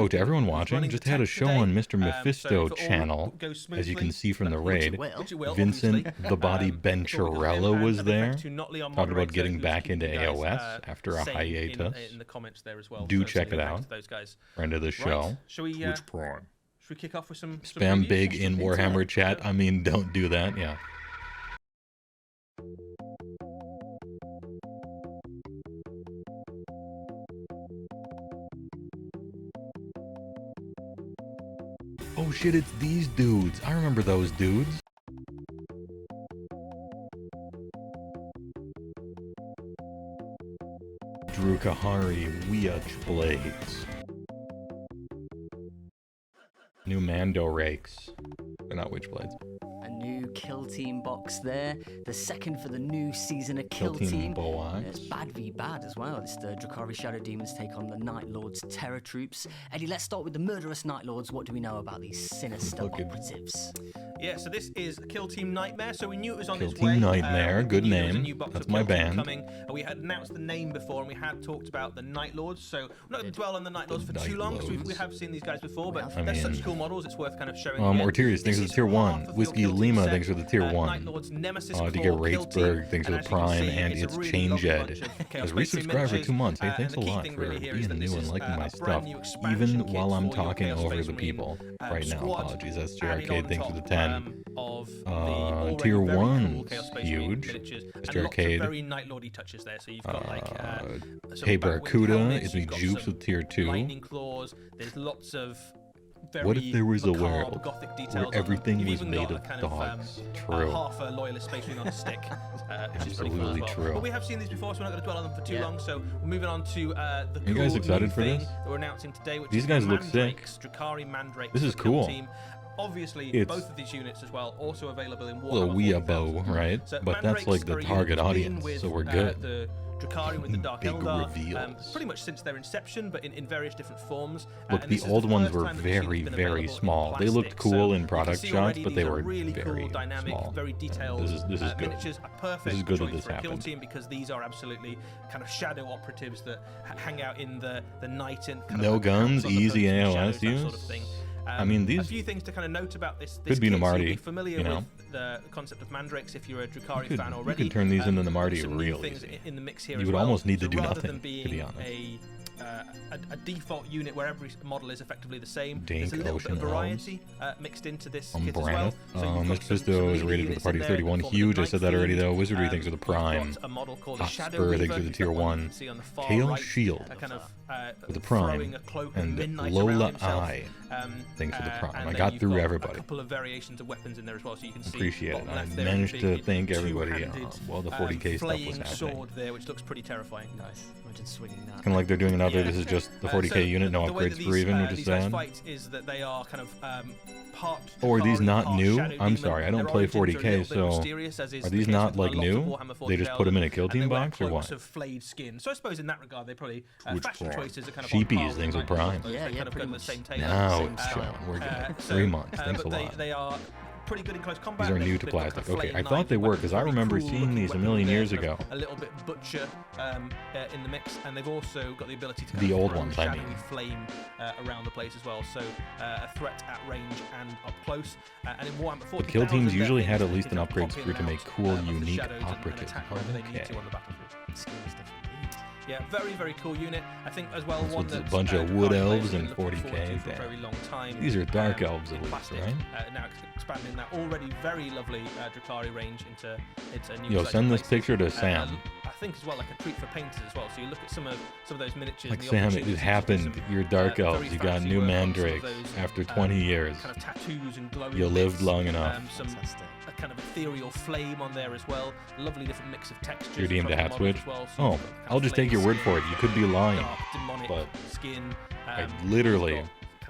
Oh, to everyone watching, just had a show on Mr. Mephisto channel, as you can see from the raid. Vincent the Body Bencharella was there, talking about getting back into AOS after a hiatus. Do check it out. Friend of the show. Which prime? Should we kick off with some Spam big in Warhammer chat. I mean, don't do that. Yeah. Oh shit, it's these dudes. I remember those dudes. Drukahari Weach Blades. New Mando Rakes. They're not Witchblades. A new Kill Team box there. The second for the new season of Kill Team. It's bad v bad as well. It's the Drakari Shadow Demons take on the Night Lords Terror Troops. Eddie, let's start with the murderous Night Lords. What do we know about these sinister operatives? Yeah, so this is Kill Team Nightmare. So we knew it was on Kill its way. Team Nightmare, good name. That's my band. Coming. We had announced the name before, and we had talked about the Night Lords. So we're not going to dwell on the Night Lords for too long, because we have seen these guys before. But they're such cool models. It's worth kind of showing. Ortiz, thanks for the tier 1. Whiskey Lima, thanks for the tier 1. To get Ratesburg, thanks for the Prime, and it's Change Ed. Has resubscribed for 2 months. Hey, thanks a lot for being new and liking my stuff, even while I'm talking over the people right now. Apologies. That's Arcade, thanks for the 10. Tier 1, huge. Mr. Arcade. Very Night Lordy touches there. So you've got like Hey Barracuda, it's me Jupes with tier 2. Lightning claws. There's lots of what if there was a world where everything was made of dogs? True. Half a loyalist space marine on a stick, which is absolutely pretty cool as well. true. But we have seen these before, so we're not going to dwell on them for too long. So we're moving on to the Are you guys excited for this? that we're announcing today. Which These is guys look sick. Drakari Mandrakes. This is cool. Team. Obviously, both of these units as well, also available in Warhammer. Little Weeaboo, right? So but that's like the target audience, so we're good. The Drakari with the Dark Big Eldar, reveals. pretty much since their inception, but in various different forms. Look, the old ones were very, very small. They looked cool in product shots, but they were really very cool, dynamic, small. very detailed. This is good. Miniatures, a perfect this is good choice that this for a kill happened. team, because these are absolutely kind of shadow operatives that hang out in the night and kind no of guns, easy AOS use. Sort of thing. I mean, these a few things to kind of note about this could be kit. Namarti. You'll be familiar you know? with the concept of Mandrakes if you're a Drakari fan already. You could turn these into Namarti some real things easy. in the mix here You as would well. almost need to do rather nothing, than being to be honest. A default unit where every model is effectively the same. Dank There's a little bit of Ocean variety mixed into this kit as Braneth. well. Mr. Fisto is rated with the party 31. Huge, I said that already though. Wizardry thanks for the Prime. Hotspur thanks for the tier 1. Hail Shield with the Prime. And Lola I thanks for the Prime. I got through everybody. A couple of variations of weapons in there as well, so you can see. Appreciate it. I managed to thank everybody while the 40k stuff was happening. Sword there, which looks pretty terrifying. Nice. Imagine swinging that. Kind of like they're doing another. This is just the 40k unit, no upgrades for even, which is sad. Is that they are kind of part. Or are these not new? Shadow I'm Demon. sorry, I don't Their play origins 40k, so are these not like new? They just put them in a kill team box or what? Of flayed skin. So I suppose in that regard, they probably fashion choices are kind of Sheepies, things with Prime. Yeah, kind of pretty the much. same taste. Now it's shown. We're good. 3 months. Thanks a lot. They are pretty good in close combat. These are new to plastic. Okay, I thought they were because I remember seeing these a million years ago. A little bit butcher in the mix, and they've also got the ability to the old ones, I mean, flame around the place as well. So a threat at range and up close. And in Warhammer 40,000, the kill teams usually had at least an upgrade sprue to make cool, unique operatives. Okay. Yeah, very, very cool unit. I think as well one that's a bunch of wood elves and 40k. For a very long time. These are dark elves at least, right? Now expanding that already very lovely Drakari range into new. Yo, send this picture to Sam. I think as well like a treat for painters as well. So you look at some of those miniatures. Like Sam, it happened. You're dark elves. You got new mandrakes after 20 years. Kind of tattoos and glowing. You lived long enough. A kind of ethereal flame on there as well. Lovely different mix of textures. You're deemed a hat switch. Oh, I'll just take your word for it. You could be lying, but I literally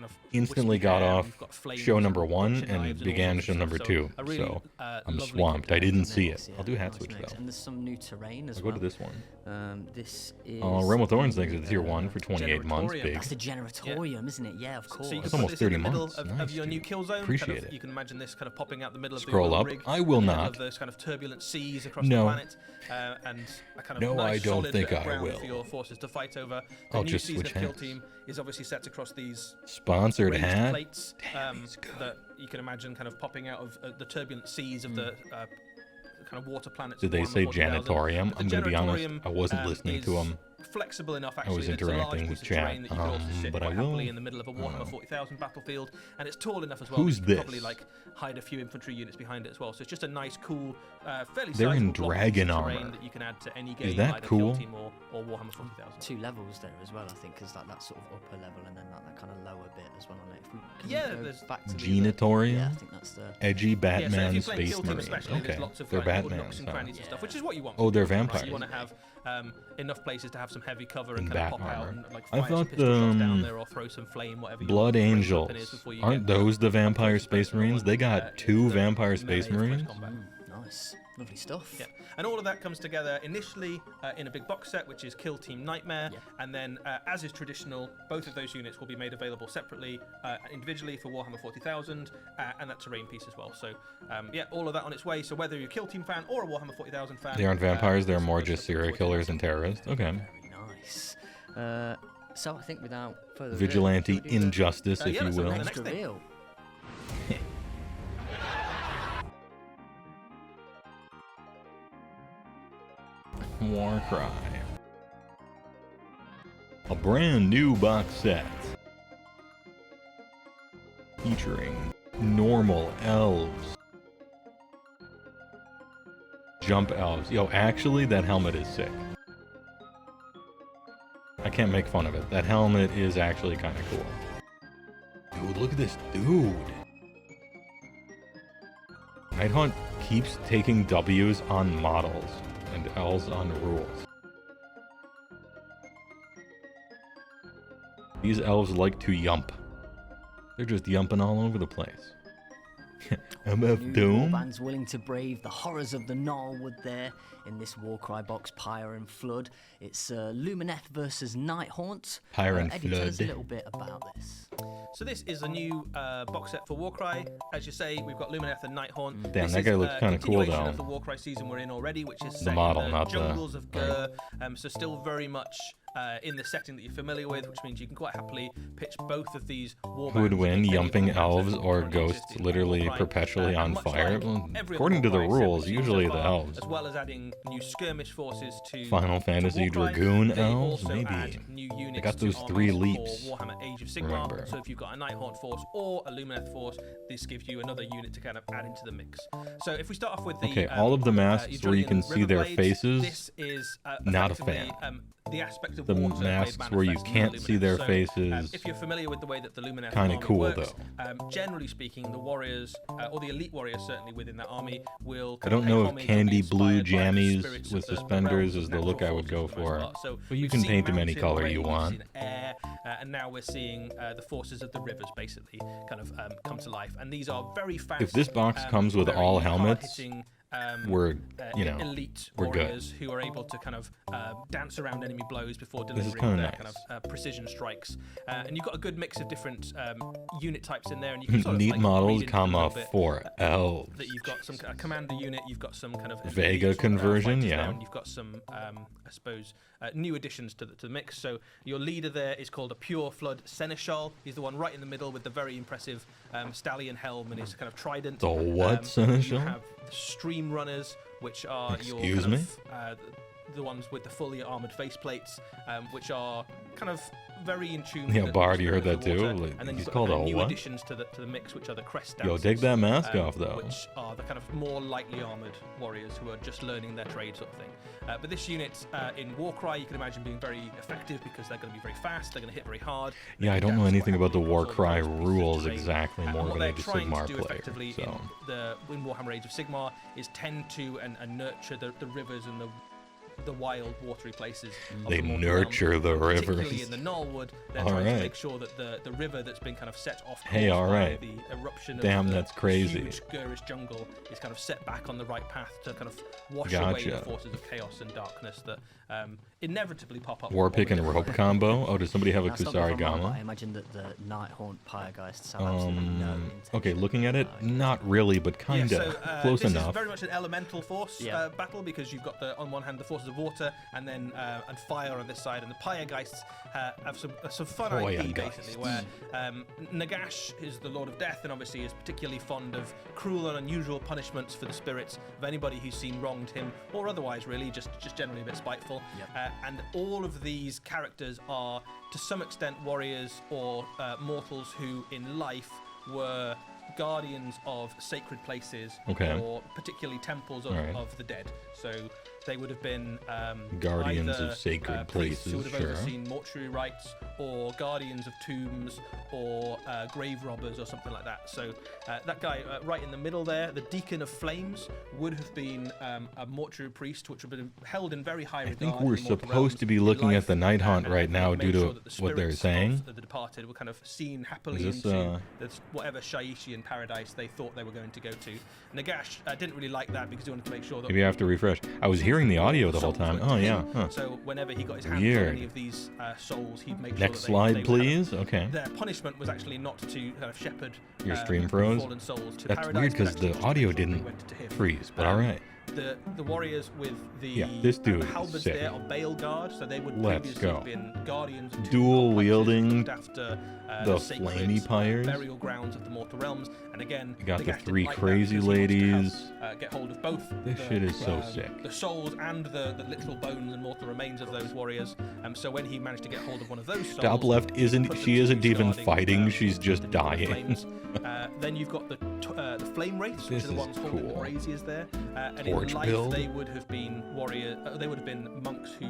kind of instantly got off show number 1 and knives began all show sorts number of 2. stuff. So a really, So I'm lovely swamped. I didn't see it. I'll do hat Nice switch mix. though. And there's some new terrain as I'll well. go to this one. This is Realm of Thorns thanks to the tier 1 for 28 months. Generatorium. Big. That's the Generatorium, isn't it? Yeah, of course. So you can That's put almost this in 30 the middle months. of Nice, your new dude. kill zone. Appreciate Kind of, it. you can imagine this kind of popping out the middle of Scroll the up. rig, I will in the middle not. of those kind of turbulent seas across No. the planet, and a kind of No, nice, I don't solid think bit of I ground will. for your forces to fight over. The I'll new just season switch of Kill hats. Team is obviously set across these Sponsored raised hat. plates he's good. that you can imagine kind of popping out of the turbulent seas of the kind of water planets. Did of they Warhammer say 40,000. janitorium? The I'm going to be honest. Generatorium, I wasn't listening to is them. Flexible enough, I actually. was that it's a large interacting with piece of terrain chat, that you can also sit but I quite will- happily in the middle of a Warhammer 40,000 battlefield, and it's tall enough as well. Who's that you can this? Probably like hide a few infantry units behind it as well. So it's just a nice, cool, fairly They're in sizable block of dragon terrain armor. that you can add to any game, that either cool? Kill Team or Warhammer 40,000. 2 levels there as well, I think, because that sort of upper level and then that kind of lower bit as well on it. If we can Yeah, go there's back to Generatorium? yeah, I think that's the Edgy Yeah, so if Batman you're playing Space Kill Team Marines. especially, Okay, there's lots of they're like, little Batman. nooks and crannies and stuff, which is what you want. Oh, they're from Warhammer, right? vampires. You want to have enough places to have some heavy cover In and kind of bat pop out armor. and like I fire thought some pistol shots the, down there or throw some flame, whatever your Blood range Angels. weapon is before you Aren't get those the Vampire first Space person Marines? one, They got 2 the Vampire Space melee Marines? combat. nice, lovely stuff. Yeah, and all of that comes together initially in a big box set, which is Kill Team Nightmare, Yeah. and then, as is traditional, both of those units will be made available separately, individually for Warhammer 40,000, and that terrain piece as well. So, yeah, all of that on its way. So whether you're a Kill Team fan or a Warhammer 40,000 fan, They aren't vampires, they're it's more both just separate serial for killers 40,000. and terrorists. Okay. Very nice. So I think without further Vigilante ado, should we do the injustice, if yeah, you let's have will. the next next thing. reveal. Warcry. A brand new box set. Featuring normal elves. Jump elves. Yo, actually, that helmet is sick. I can't make fun of it. That helmet is actually kind of cool. Dude, look at this dude. Nighthaunt keeps taking W's on models and L's on rules. These elves like to yump. They're just yumping all over the place. MF New Doom? warbands willing to brave the horrors of the Gnarlwood there in this Warcry box, Pyre and Flood. It's Lumineth versus Nighthaunt. Pyre and Eddie, tell us a Flood. little bit about this. So this is a new box set for Warcry. As you say, we've got Lumineth and Nighthaunt. Damn, This that is guy a looks kinda cool, continuation though. of the Warcry season we're in already, which is set model, in the not the- jungles of Gur. So still very much in the setting that you're familiar with, which means you can quite happily pitch both of these warbands. Who would win, against any yumping warbands elves that or currently ghosts exist in literally Warcry. perpetually And on much fire? like Well, every according to the Warcry set rules, we've seen usually so the far, elves. as well as adding new skirmish forces to Final to Fantasy Warcry, Dragoon they elves? also Maybe. add new units got those to 3 armies leaps, for Warhammer Age of Sigmar. remember. So if you've got a Nighthaunt force or a Lumineth force, this gives you another unit to kind of add into the mix. So if we start off with the Okay, all of the masks where you can Udrillian see their Riverblades, faces, this is not a effectively, fan. The aspect of The water made masks where you manifest in can't the see Lumineth. their So, faces, if you're familiar with the way that the Lumineth kinda army cool, works, though. Generally speaking, the warriors or the elite warriors certainly within that army will. I don't know if homage or be candy blue inspired by the jammies spirits with of the suspenders realms is of the look I natural would go forces for the for. most part. So But you we've can seen paint them any mountain, color you rain, we've want. seen air, and now we're seeing the forces of the rivers basically kind of come to life, and these are very fast. If this box comes with very all helmets, hard-hitting, we're, you know, elite we're good. warriors who are able to kind of dance around enemy blows before is delivering kinda their nice. kind of precision strikes. And you've got a good mix of different unit types in there, and you can sort of Neat like models, read into them a comma, little bit, for elves. that you've got some a commander unit, you've got some kind of Vega elite, conversion, fighters yeah. there, and you've got some, I suppose, new additions to the mix. So your leader there is called a Pure Flood Seneschal. He's the one right in the middle with the very impressive stallion helm and his kind of trident. The what, Seneschal? You have the Stream Runners, which are Excuse your kind me? of, the ones with the fully armored faceplates, which are kind of very in tune. Yeah, with Bard, the you heard spirit that of the too? water. Like, And then he's you've called got a new what? additions to the mix, which are the crest Yo, dancers. take that mask off, though. Which are the kind of more lightly armored warriors who are just learning their trade, sort of thing. But this unit in Warcry, you can imagine being very effective because they're going to be very fast. They're going to hit very hard. Yeah, I don't know anything about the Warcry rules exactly. exactly, more And of what an they're Age of trying to Sigmar do player. effectively So in Warhammer Age of Sigmar is tend to and nurture the rivers and the the wild watery places. Of They the Mortal nurture Realms. the Particularly rivers. in the Nullwood, they're All trying right. to make sure that the river that's been kind of set off course Hey, all by right. the eruption Damn, of the that's crazy. huge Gurish jungle is kind of set back on the right path to kind of wash away Gotcha. the forces of chaos and darkness that inevitably pop up. War pick and always. rope combo. Oh, does somebody have a Now, stop me if I'm wrong, but I Kusarigama? imagine that the Nighthaunt Pyregeists have absolutely no intention. Okay, looking at it, not really, but kinda. Yeah, so, Close this enough. is very much an elemental force Yeah. battle because you've got on one hand the forces of water and then and fire on this side, and the Pyregeists have some fun IP basically, where Nagash is the Lord of Death and obviously is particularly fond of cruel and unusual punishments for the spirits of anybody who's seen wronged him or otherwise really just generally a bit spiteful. Yep. And all of these characters are to some extent warriors or mortals who in life were guardians of sacred places Okay. or particularly temples of, Alright. of the dead. So they would have been Guardians either, of sacred priests who places, would have sure. overseen mortuary rites, or guardians of tombs, or grave robbers, or something like that. So that guy right in the middle there, the Deacon of Flames, would have been a mortuary priest, which would have been held in very high I regard. think in we're the mortal supposed realms to be in looking life, at the Night Haunt and right now made due sure to that the what they're spirits saying. of the departed were kind of seen happily Is this, into whatever Shaiishi paradise they thought they were going to go to. Nagash didn't really like that because he wanted to make sure that Maybe I have to refresh. I was hearing the audio the whole souls time. went to Oh, yeah. him. Huh. So whenever he got his hands on Weird. any of these souls, he'd make Next sure slide, that they please. Okay. Their punishment was actually not to kind of shepherd Your stream froze? fallen souls to That's paradise, weird but because actually the just to audio make sure they didn't went to him. freeze, but all right. The warriors with the Yeah, this dude is halberds sick. there are Bale Guard, so they would Let's previously go. have been guardians of two Dual complexes wielding looked after the sacred, flamey pyres. burial grounds of the mortal realms. And again, You got the Nagash didn't three like that crazy because he wants to ladies. get hold of both. This the, shit is so sick. The souls and the literal bones and mortal remains of those warriors. So when he managed to get hold of one of those souls, Top left he isn't. put them She to isn't use even guarding, fighting. She's the just Deacon of dying. Flames. Then you've got the flame wraiths, which This are the is ones holding the cool. braziers there. And Torch in life, build. they would have been they would have been monks who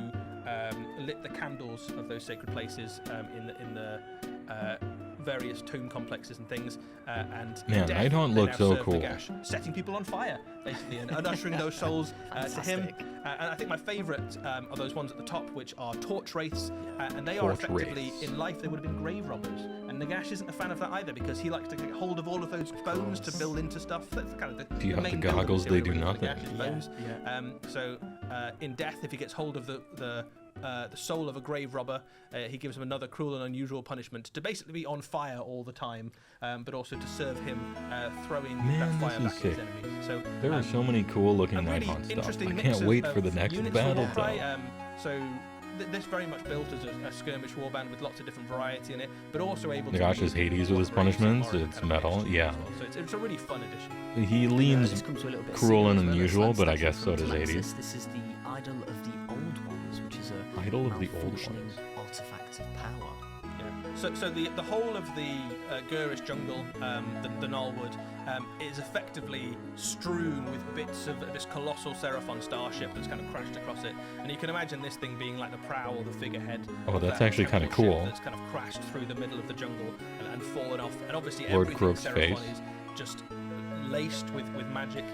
lit the candles of those sacred places in the various tomb complexes and things. And Man, in death, Night Haunt they looks now so serve cool. Nagash, setting people on fire, basically, and ushering those souls to him. Fantastic. And I think my favourite are those ones at the top, which are torch wraiths, and they are Torch effectively, wraiths. in life, they would have been grave robbers. And Nagash isn't a fan of that either, because he likes to get hold of all of those bones to build into stuff. That's kind of the If you have the main building goggles, they material do is nothing. Nagash's bones. So in death, if he gets hold of the soul of a grave robber, he gives him another cruel and unusual punishment to basically be on fire all the time, but also to serve him throwing Man, that fire this back is at his sick. enemies. So There are so many cool looking a Night really Haunt stuff. interesting I mix can't wait of for the next units battle, for Warcry. though. So this very much built as a skirmish warband with lots of different variety in it, but also able to Nagash be is Hades with his what Graves and punishments. Morrow It's kind of metal, mixed yeah. as well. So it's a really fun addition. He This leans comes to a little bit cruel and as well. It's unusual, like but I statue guess so from does Atlantis. Hades. This is the idol of the old ones, which is a Idol of the old malfunctioning ones. artifact of power. Yeah. So the whole of the Gurish jungle, the Nullwood, is effectively strewn with bits of this colossal Seraphon starship that's kind of crashed across it. And you can imagine this thing being like the prow or the figurehead. Oh, of that's that actually temple kinda cool. ship That's kind of crashed through the middle of the jungle and fallen off. And obviously Lord everything Croak's Seraphon face. is just laced with magic.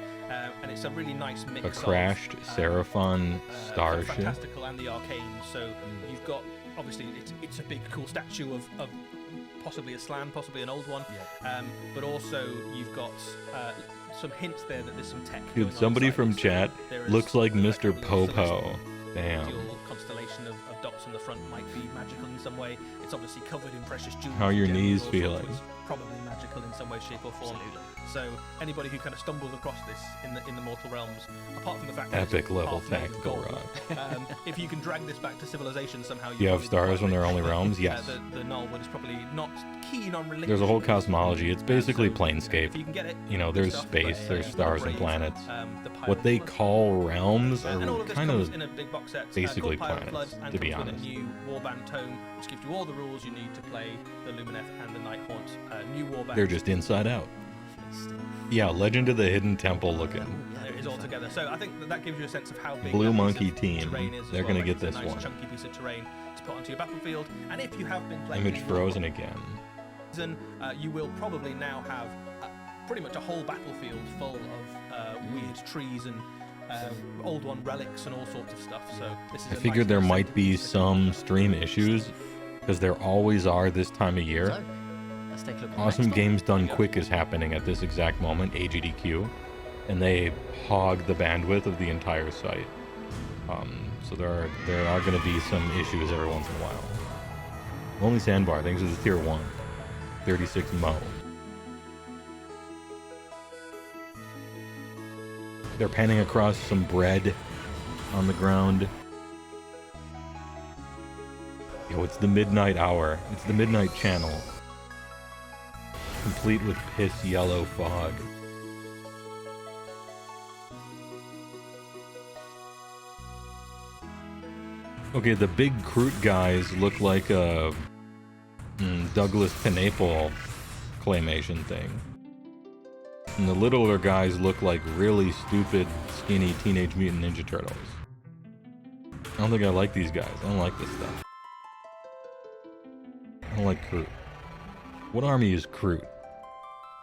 And it's a really nice mix A crashed of Seraphon the starship. fantastical and the arcane. So you've got obviously it's a big cool statue of possibly a Slan, possibly an old one, but also you've got some hints there that there's some tech. going Dude, on somebody inside from it. So chat there is looks like a Mr. couple of Popo. Damn. celestial constellation of dots on the front might be magical in some way. It's obviously covered in precious jewels. How are your gems, knees all sorts, feeling? which is probably magical in some way, shape, or form. So anybody who kind of stumbles across this in the mortal realms, apart from the fact that Epic it's level half made of tactical gold, rod. if you can drag this back to civilization somehow, You have probably stars quite when they're rich. only realms? Yes. The Nullwood is probably not keen on relinquishing. There's a whole this. cosmology. It's basically If Planescape. you can get it, You know, good there's stuff, space, but, there's stars and Brave, planets. the What Pirate they Flood. call realms And all are of this kind comes of in a big box set, basically called Pirate planets, Flood, and to be comes honest. with a new warband tome, which gives you all the rules you need to play the Lumineth and the Nighthaunt. New warband. they're just inside out. Yeah, Legend of the Hidden Temple looking. It is all together. So I think that gives you a sense of how big Blue that piece Monkey of team. terrain is as They're well. gonna get It's a this nice one. chunky piece of terrain to put onto your battlefield. And if you have been playing Image in frozen again. season, you will probably now have pretty much a whole battlefield full of weird trees and old one relics and all sorts of stuff. So this is I figured there might be some stream issues, because there always are this time of year. So, let's take a look at the Awesome next Games Done Quick is happening at this exact moment, AGDQ, and they hog the bandwidth of the entire site. So there are going to be some issues every once in a while. Only Sandbar, thanks to the tier 1. 36 Mo. They're panning across some bread on the ground. Yo, it's the midnight hour. It's the midnight channel. Complete with piss yellow fog. Okay, the big Kroot guys look like a Douglas Pineapple claymation thing. And the littler guys look like really stupid, skinny Teenage Mutant Ninja Turtles. I don't think I like these guys. I don't like this stuff. I don't like Kroot. What army is Kroot?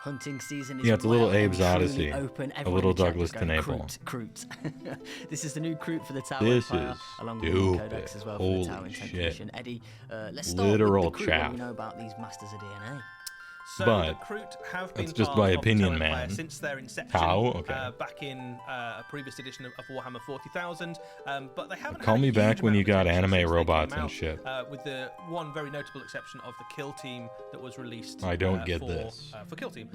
Hunting season is Yeah, it's a little well and Abe's truly Odyssey. Open. A little Everyone in Douglas chat is going, Pineapple. Kroot. This is the new Kroot for the Tower This Empire, is along with the new stupid. codex as well for Holy the Tower shit. Incantation. Eddie, let's start Literal with the Kroot. chaff. What do you know about these Masters of DNA? So But the Kroot have been that's just part my of opinion, Tower Empire man. since their inception. How? Okay. Back in a previous edition of Warhammer 40,000, but they haven't. Call had a me back huge when amount you of got attention anime since they robots came and out, shit. With the one very notable exception of the Kill Team that was released. I don't get for, this. For Kill Team,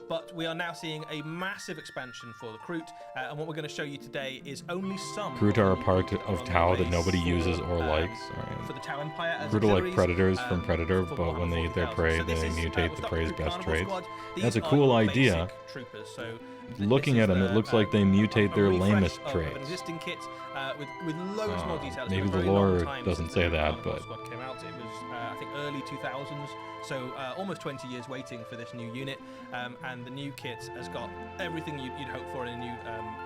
but we are now seeing a massive expansion for the Kroot, and what we're going to show you today is only some. Kroot are a part of on the Tau that race nobody for, uses or likes. For the Tower Empire as Kroot are like auxiliaries, predators from Predator, for but when they eat their 40,000. prey, So this they is, mutate we'll the start prey's with the best Carnivore traits. Squad. These That's a are cool your idea. basic troopers. So Looking this at is them, it looks like they mutate their a refresh lamest of traits. An existing kit with loads more detail. It's Maybe been a the very long lore time doesn't since say the that, Carnivore but- Squad came out. It was I think early 2000s, so almost 20 years waiting for this new unit, and the new kit has got everything you'd hope for in a new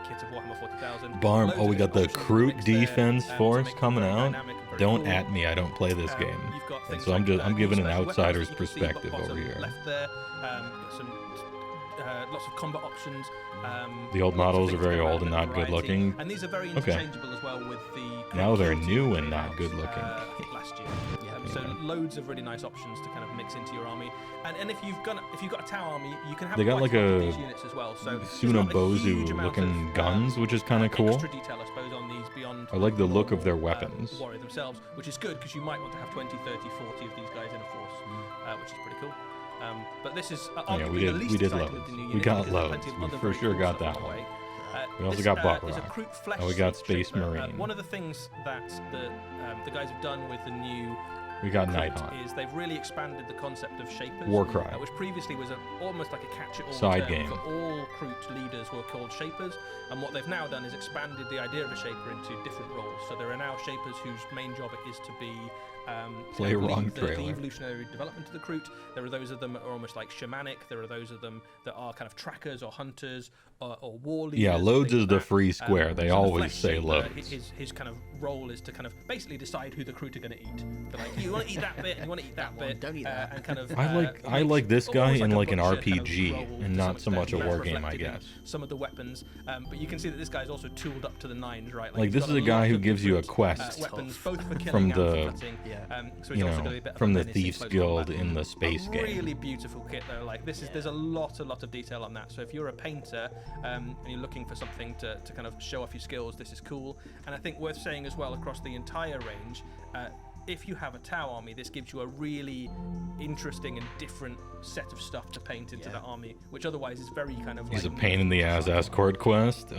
kit of Warhammer 40,000. Barm, Loads oh, we of got the options Kroot mixed there, Defense to Force make it coming very out. dynamic and very Don't cool. at me, I don't play this game. You've got And things so I'm like, just I'm giving an new special outsider's weapons that you can see perspective bottom over here. Left there, got some lots of combat options. The old lots of models are things very to old and not variety. good looking. And these are very Okay. interchangeable as well with the. Now they're Kill Team new that and came not out, good looking. I think last year. So loads of really nice options to kind of mix into your army. And if you've got a Tau army, you can have They got quite like a lot of a these units as well. So there's Suna not a huge Bozu amount looking of, guns, which is kind of cool. Extra detail, I suppose, on these beyond. I like the look of their normal, weapons. Warrior themselves, which is good because you might want to have 20, 30, 40 of these guys in a force, which is pretty cool. But this is Yeah, we arguably the did- least we did exciting loads. of the new We units got because there's loads. plenty of We other for very sure cool got stuff that on the one. way. We also This, got is a Botrock. Kroot flesh And we got suit Space trooper. Marine. One of the things that the guys have done with the new We got Kroot Nighthawk. is they've really expanded the concept of Shapers, Warcry. which previously was almost like a catch-it-all Side term game. for all Kroot leaders were called Shapers, and what they've now done is expanded the idea of a Shaper into different roles. So there are now Shapers whose main job it is to be Play a wrong the trailer. evolutionary development of the Kroot. There are those of them that are almost like shamanic. There are those of them that are kind of trackers or hunters or war leaders. Yeah, and loads things is the like that. free square. They So the always Flesh say Shaper, loads. His kind of role is to kind of basically decide who the Kroot are going to eat. They're like, you want to eat that bit, and you want to eat that one, bit, don't eat that. and kind of. I like this guy almost in a like an butcher kind of RPG role and to not some so much a extent. war That's game, I reflected in guess. some of the weapons, but you can see that this guy's also tooled up to the nines, right? Like, he's this got is a guy lot who of gives you a different, quest weapons, both for killing from and the, for cutting. So he's you also know, gonna be a bit of from a the menace in Thieves close Guild combat. in the space game. Really beautiful kit though. Like there's a lot of detail on that. So if you're a painter and you're looking for something to kind of show off your skills, this is cool. And I think worth saying as well across the entire range. If you have a Tau army, this gives you a really interesting and different set of stuff to paint into that army, which otherwise is very kind of. He's a like pain in the ass escort quest.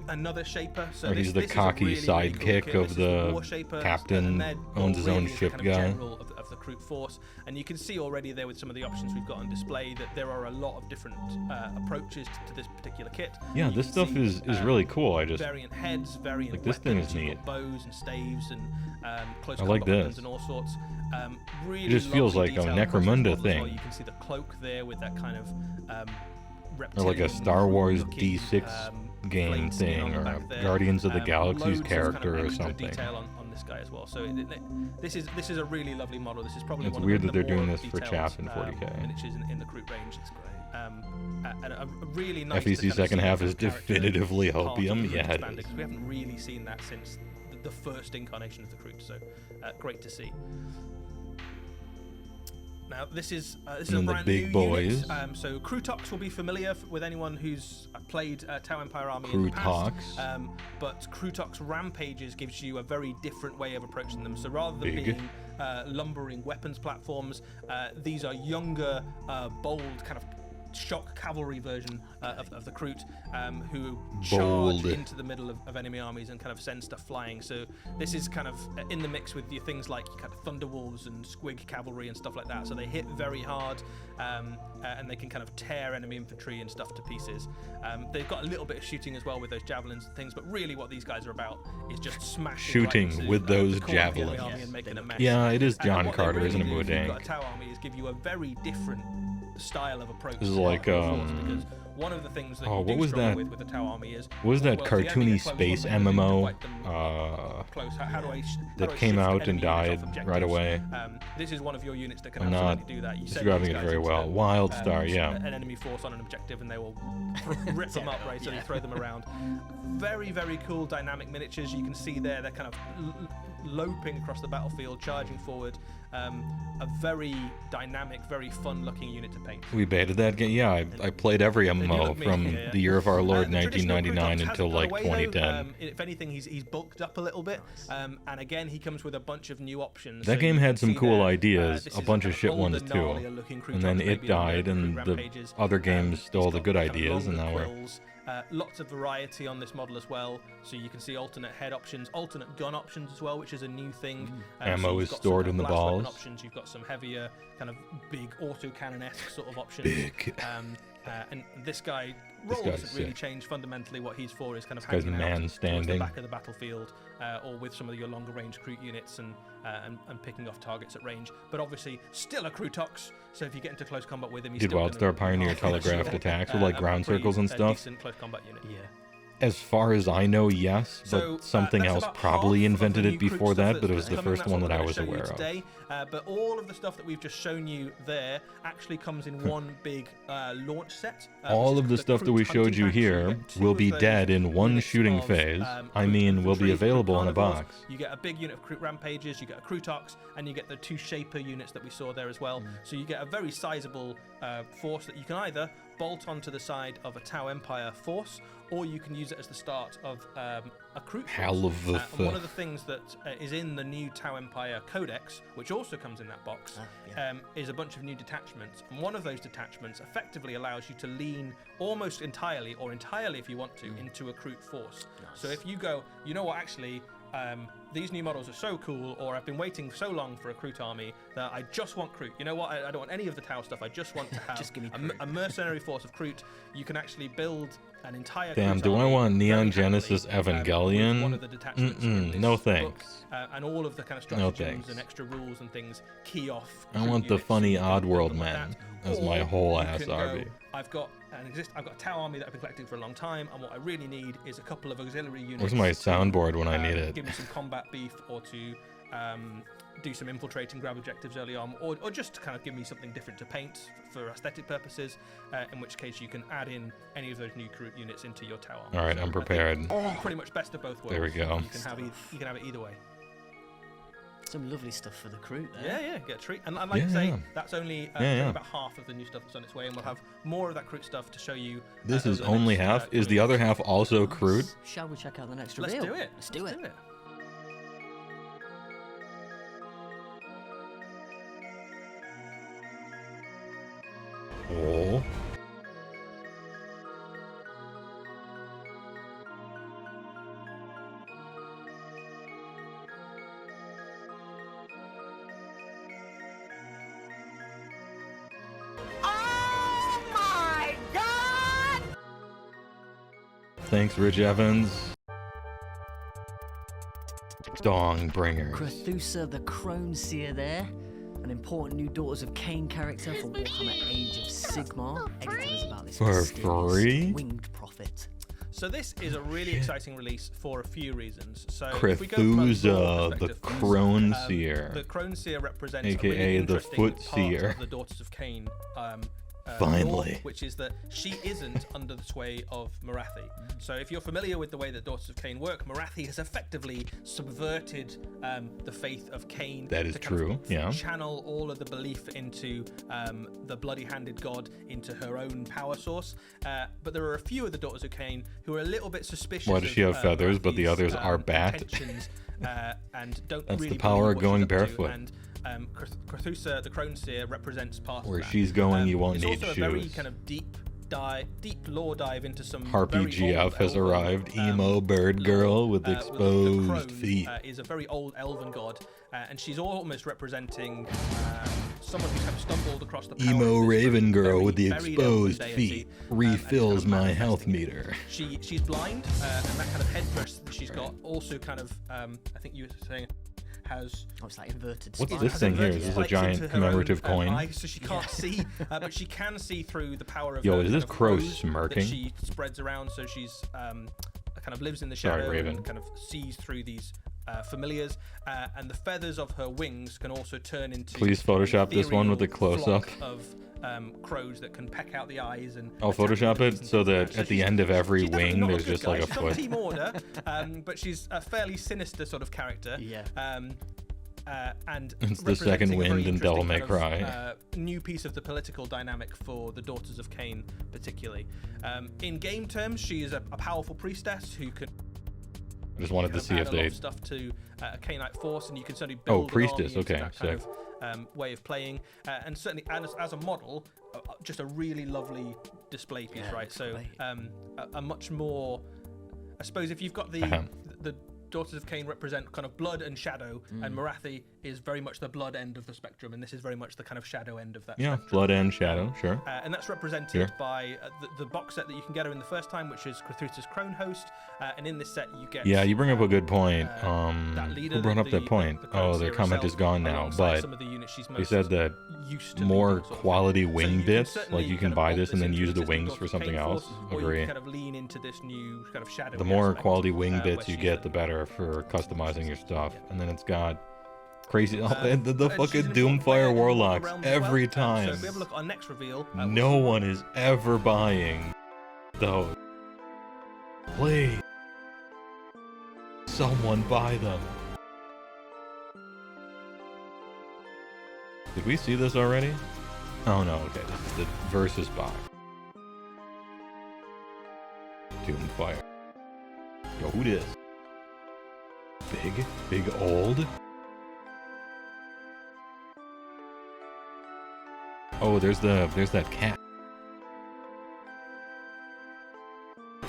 Another Shaper. So Or he's the this is a cocky really, really cool sidekick kit. of This is the War Shaper, captain, and they're owns his own really the ship kind of guy. general of the Kroot force. And you can see already there with some of the options we've got on display that there are a lot of different approaches to this particular kit. Yeah, You this can stuff see, is really cool. I just variant heads, variant like, this thing weapons. is You've neat. got bows and staves and close I like combat weapons this. and all sorts. Really It just feels lovely like a detail across this Necromunda model as well. thing. You can see the cloak there with that kind of or like a reptilian Star Wars looking, D6 game flayed skin thing, on the or back a there. Guardians of the Loads Galaxy's of kind of character or extra something. detail on this guy as well. So this is a really lovely model. This is probably It's one weird of that the they're doing more this for detailed, chaff in 40K. miniatures in the Kroot range. It's great. And a really nice. to FEC kind of second see half the is character definitively part of the opium. Kroot Yeah, it expanded, is. 'cause we haven't really seen that since the first incarnation of the Kroot. So great to see. Now this is a then the brand big new boys. unit. So Krootox will be familiar with anyone who's played Tau Empire Army in the past. Krootox. But Krootox Rampages gives you a very different way of approaching them. So rather than Big. being lumbering weapons platforms, these are younger, bold kind of shock cavalry version of the Kroot, who charge Bold. into the middle of enemy armies and kind of send stuff flying. So this is kind of in the mix with your things like kind of Thunderwolves and Squig cavalry and stuff like that. So they hit very hard, and they can kind of tear enemy infantry and stuff to pieces. They've got a little bit of shooting as well with those javelins and things, but really what these guys are about is just smashing Shooting right into, with the those core of the enemy javelins. army and making a mess. Yeah, it is And John what they Carter, really isn't it, do if you've got Modank? a Tau army is give you a very different style of approach. This is to like, the force, because one of the things that oh, you what do was struggle that? with the Tau army is What was that well, if the enemy cartoony gets close, space what am I gonna do to MMO wipe them close? How do I that came out and died right away? This is one of your units that can I'm not absolutely do that. You send describing these it guys very into, well. Wildstar, yeah. an enemy force on an objective, and they will rip them up, right? So they throw them around. Very, very cool dynamic miniatures. You can see there they're kind of loping across the battlefield, charging forward. A very dynamic, very fun-looking unit to paint. We baited that game. Yeah, I played every MMO look from mean, yeah. the year of our Lord The traditional 1999 Krootox until hasn't like gone away, though. 2010. If anything, he's bulked up a little bit. And again, he comes with a bunch of new options. That So game you had can some see cool there, ideas, this a is bunch kind of shit older, ones too. gnarlier-looking And then Krootox, it maybe died, the and Kroot the Rampages. other games He's stole the got good kind of ideas, and longer now we're... quills. Lots of variety on this model as well, so you can see alternate head options, alternate gun options as well, which is a new thing. Ammo you've is got some stored kind in of the blast weapon balls. options. You've got some heavier, kind of big autocannon-esque sort of options. Big. And this guy, This role guy's doesn't really sick. change. Fundamentally, what he's for is kind of This guy's hanging out man towards standing. the back of the battlefield, or with some of your longer range Kroot units and picking off targets at range. But obviously, still a Krootox. So if you get into close combat with him, he's Did still Wildstar gonna pioneer half telegraphed shield, attacks with like a ground pretty, circles and stuff? Decent close combat unit. Yeah. As far as I know, yes, but So, something that's else about probably half of invented the it new Kroot before stuff that, but it was that's the coming. first That's one what that I we're was gonna show you aware of. today. But all of the stuff that we've just shown you there actually comes in one big launch set. All which of is the stuff that we Kroot showed hunting you pack. So here get two will of be those dead in one units shooting of, phase. I Kroot mean, will be infantry, available in a carnivores. box. You get a big unit of Kroot Rampages, you get a Krootox, and you get the two Shaper units that we saw there as well. So you get a very sizable force that you can either bolt onto the side of a Tau Empire force, or you can use it as the start of a Kroot force. Hell of the And one of the things that is in the new Tau Empire Codex, which also comes in that box, is a bunch of new detachments. And one of those detachments effectively allows you to lean almost entirely, or entirely if you want to, into a Kroot force. So if you go, you know what, actually, these new models are so cool, or I've been waiting so long for a Kroot army that I just want Kroot. You know what? I don't want any of the Tau stuff. I just want to have Just give me a mercenary force of Kroot. You can actually build an entire. Damn, Kroot do I army want Neon very Genesis happily, with Evangelion? one of the detachments in this no book, thanks. and all of the kind of No stratagems thanks. and extra rules and things key off. I Kroot want the units, funny so you can build Oddworld them like man that. as my Or whole you ass can go, army. I've got a Tau army that I've been collecting for a long time, and what I really need is a couple of auxiliary units. Where's my to, soundboard when I need it? Give me some combat beef, or to do some infiltrating grab objectives early on, or just to kind of give me something different to paint for aesthetic purposes, in which case you can add in any of those new Kroot units into your Tau army. All right, So I'm I think prepared. pretty much best of both worlds. There we go. You can have it either way. Some lovely stuff for the Kroot there. Yeah, get a treat. And like I say, that's only about half of the new stuff that's on its way, and we'll have more of that Kroot stuff to show you. This is over the only next, half. Is the coming other weeks. half also Kroot? Shall we check out the next Let's reveal? do it. Let's do it. Oh. Thanks, Rich Evans. Dongbringer. Krathusa the Crone Seer there. An important new Daughters of Cain character for Warhammer Age of Sigmar. Eddie, tell us about this For mysterious free? winged prophet. So this is a really exciting release for a few reasons. So if we go from a lore Crethusa, the perspective, Crone Seer. the Crone Seer represents AKA a really the interesting Foot part Seer. of the Daughters of Cain. Finally. Lore, which is that she isn't under the sway of Morathi. So if you're familiar with the way that Daughters of Cain work, Morathi has effectively subverted the faith of Cain. That is to kind of true, yeah. Channel all of the belief into the bloody-handed god into her own power source. But there are a few of the Daughters of Cain who are a little bit suspicious. Why does she have feathers, but the Morathi's, others are bat? intentions, and don't That's the really power believe of what going she's up to. barefoot. And Crethusa, the Crone Seer, represents part Where of that. she's going, you won't it's need also a very shoes. kind of deep lore dive into some Harpy very GF old has elven, arrived. Emo bird girl with the exposed crone, feet. is a very old elven god, and she's almost representing someone who kind of stumbled across the power Emo of this raven very girl with the buried elven exposed deity, feet and refills kind of my health manifesting it. meter. She's blind, and that kind of headdress that she's got also kind of, I think you were saying, has... Oh, it's like inverted What's spikes. this has thing here? inverted Is this a spikes giant into her commemorative own, coin? eyes, so she can't see, but she can see through the power of Yo, her is this kind of crow rose smirking? that she spreads around, so she's kind of lives in the Sorry, shadow Raven. and kind of sees through these familiars, and the feathers of her wings can also turn into Please Photoshop this one with the ethereal close-up. flock of crows that can peck out the eyes and I'll attack Photoshop enemies it and so things like that So at the she's- end of every she's definitely wing not there's good just guy. like a She's foot. on Team Order, but she's a fairly sinister sort of character. Yeah. And It's the second representing a very wind in Devil May interesting kind Cry. of, new piece of the political dynamic for the Daughters of Cain, particularly. In game terms, she is a powerful priestess who can I just wanted to see if add a lot they... of stuff to a Cainite force, and you can certainly Oh, build priestess, an army into okay, that kind of way of playing, and certainly as a model, just a really lovely display piece, Yeah, right? looks So great. a much more, I suppose, if you've got the Daughters of Cain represent kind of blood and shadow, and Morathi is very much the blood end of the spectrum, and this is very much the kind of shadow end of that Yeah, spectrum. blood and shadow, sure. And that's represented Sure. by the box set that you can get her in the first time, which is Crethusa's Crone Host, and in this set you get... Yeah, you bring up a good point. that leader, Who brought up that point? the Crone Oh, their Seer comment herself, is gone now, alongside but some of the units she's they most said that used to more leading, sort of quality thing. So wing you can bits, certainly like you can kind of buy bolt this and then into use the existing wings Daughters for of something Cain else. force, or you Agree. can kind of lean into this new kind of shadow. The more aspect, quality wing where bits you she's get, a- the better for customizing your stuff. And then it's got crazy... Oh, the and she's fucking an important Doomfire player in the Warlocks realm as well. every So time. if we have a look at our next reveal, No one is ever buying those. Please. Someone buy them. Did we see this already? Oh no, okay, this is the versus box. Doomfire. Yo, who this? Big old? Oh, there's that cat.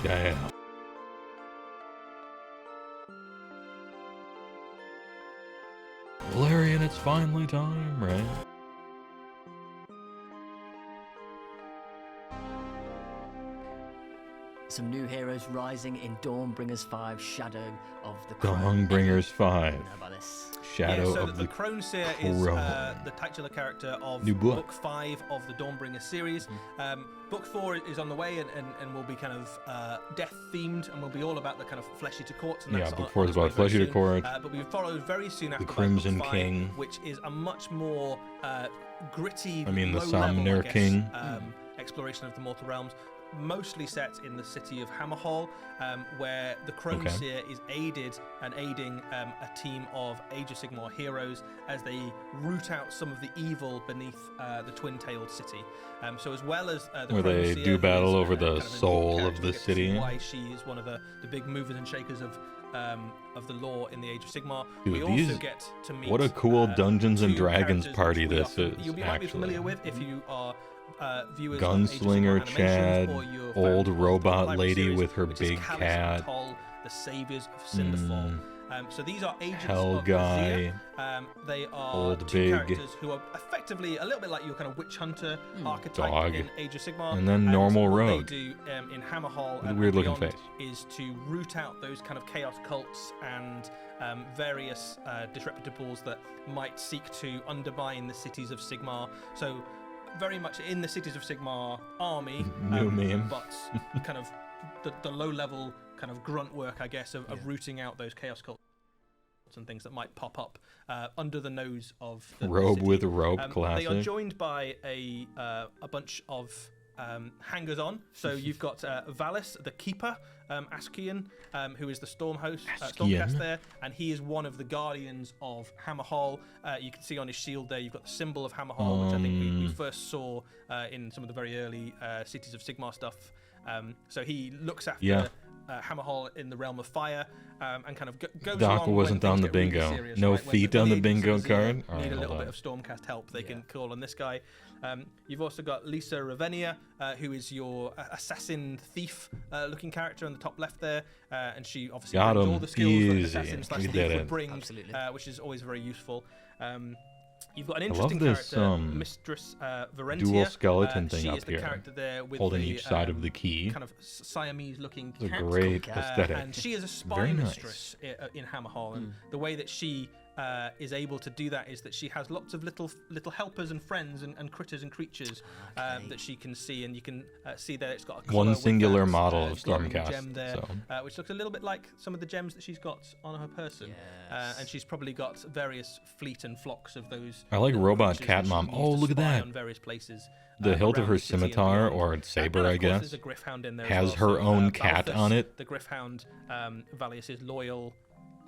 Yeah. Valerian, it's finally time, right? Some new heroes rising in Dawnbringers 5, Shadow of the Crone. Dawnbringers 5. You know about this? Shadow so of the the Crone Seer is Crone. the titular character of New book. book 5 of the Dawnbringer series. Book 4 is on the way and will be kind of death themed, and will be all about the kind of Flesh Eater Courts. And Yeah, that's book on 4 is its way about very Flesh Eater soon. Courts. But we followed very soon after by Crimson book 5, King. which is a much more gritty, I mean, the low-level, Somner I guess, King. Exploration of the Mortal Realms. Mostly set in the city of Hammerhall, where the Crone Okay. Seer is aiding a team of Age of Sigmar heroes as they root out some of the evil beneath the twin-tailed city. So as well as the Where Crone they Seer, do who battle is, over the kind of a unique soul of character, the we get to see city. why she is one of the big movers and shakers of the lore in the Age of Sigmar. Dude, we these- also get to meet what a cool Dungeons and two Dragons characters party which we this often- is, you might be familiar actually. with if you are viewers of Age of Gunslinger Sigmar Chad, animations, or you're old fans of the robot library lady series, with her which is big Callus cat. and Toll, the saviors of Cinderfall. So these are agents Hell of guy. Azir. They are Old two big characters who are effectively a little bit like your kind of witch hunter archetype Dog. in Age of Sigmar. And then normal what rogue. they do in Hammerhall With a and weird looking beyond face. is to root out those kind of chaos cults and various disreputables that might seek to undermine the cities of Sigmar. So very much in the cities of Sigmar army, New meme. but kind of the low level kind of grunt work, I guess, of rooting out those chaos cults and things that might pop up under the nose of the robe city. with rope, classic. They are joined by a bunch of hangers on. So you've got Valis, the keeper, Askian, who is the Stormcast there, and he is one of the guardians of Hammerhall. You can see on his shield there, you've got the symbol of Hammerhall, which I think we first saw in some of the very early Cities of Sigmar stuff. So he looks after Hammerhall in the realm of fire, and kind of goes Doc along wasn't when on things the get really bingo. serious, No right? feet When on the the bingo agencies card. need Alright, a little hold bit on. of Stormcast help, they can call on this guy. You've also got Lisa Ravenia, who is your assassin thief looking character on the top left there, and she obviously Got brings him. all the skills Easy. that assassin slash We thief did would it. bring, Absolutely. which is always very useful. You've got an I interesting love this character, Mistress Varentia. dual skeleton thing she up is the here, character there with holding the, each side of the key. kind of Siamese-looking It's a cat. great aesthetic. And she is a spy Very nice. mistress in Hammerhall, and the way that she is able to do that is that she has lots of little helpers and friends and critters and creatures that she can see, and you can see there it's got a One collar with singular that, model of glowing Stormcast, gem there, so. which looks a little bit like some of the gems that she's got on her person. And she's probably got various fleet and flocks of those. I like little robot creatures cat that she mom. can Oh, use to look at spy that. on various places. The hilt of around her the city and scimitar beyond. or saber, And I of course, guess, there's a Gryph-hound in there has as well. her own So, cat Balthus, on it. The Gryph-hound, Valius's loyal.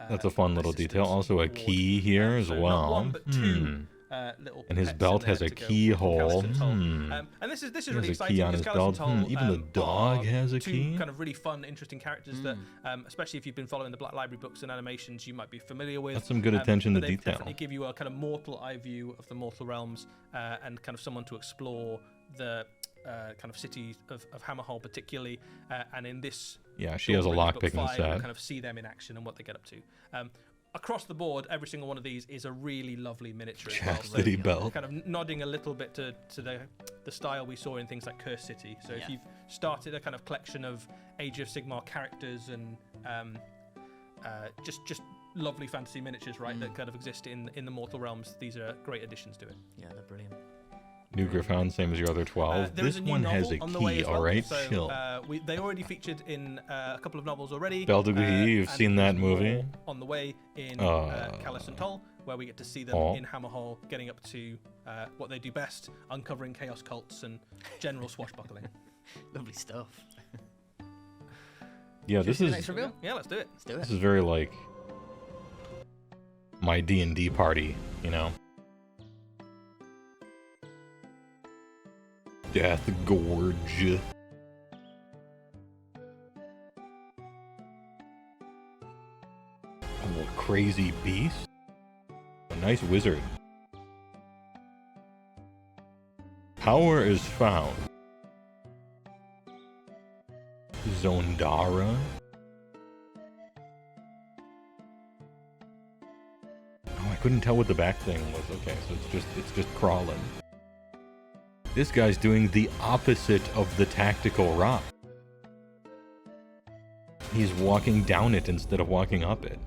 That's a fun little detail. Also a ward. key here as So not well. one, but two little And his pets belt in has there a to go keyhole. from Caliston's Hull. And this is He really has a exciting. key on because his belt. Caliston's Hull, Even the dog are has a two key. kind of really fun, interesting characters that, especially if you've been following the Black Library books and animations, you might be familiar with. That's some good attention to but they detail. definitely give you a kind of mortal eye view of the mortal realms, and kind of someone to explore the kind of city of Hammerhall particularly, and in this She has a Dawnbreaker lock book picking 5, set. you'll kind of see them in action and what they get up to. Across the board, every single one of these is a really lovely miniature. as well. Chastity belt. Kind of nodding a little bit to the style we saw in things like Cursed City. So if you've started a kind of collection of Age of Sigmar characters and just lovely fantasy miniatures, right, that kind of exist in the mortal realms, these are great additions to it. Yeah, they're brilliant. New Gryph-hound, same as your other 12. There is This a new one has novel a on the way key, as well. alright? So, Chill. they already featured in a couple of novels already. Beldeguy, you've and seen that there's more movie? on the way in Caliston Toll, where we get to see them in Hammerhall getting up to what they do best, uncovering chaos cults and general swashbuckling. Lovely stuff. Yeah, this is Next reveal? Yeah, let's do it. Let's do it. this is very like my D&D party, you know. Death Gorge. Oh, crazy beast. A nice wizard. Power is found. Zondara. Oh, I couldn't tell what the back thing was. Okay, so it's just crawling. This guy's doing the opposite of the tactical rock. He's walking down it instead of walking up it.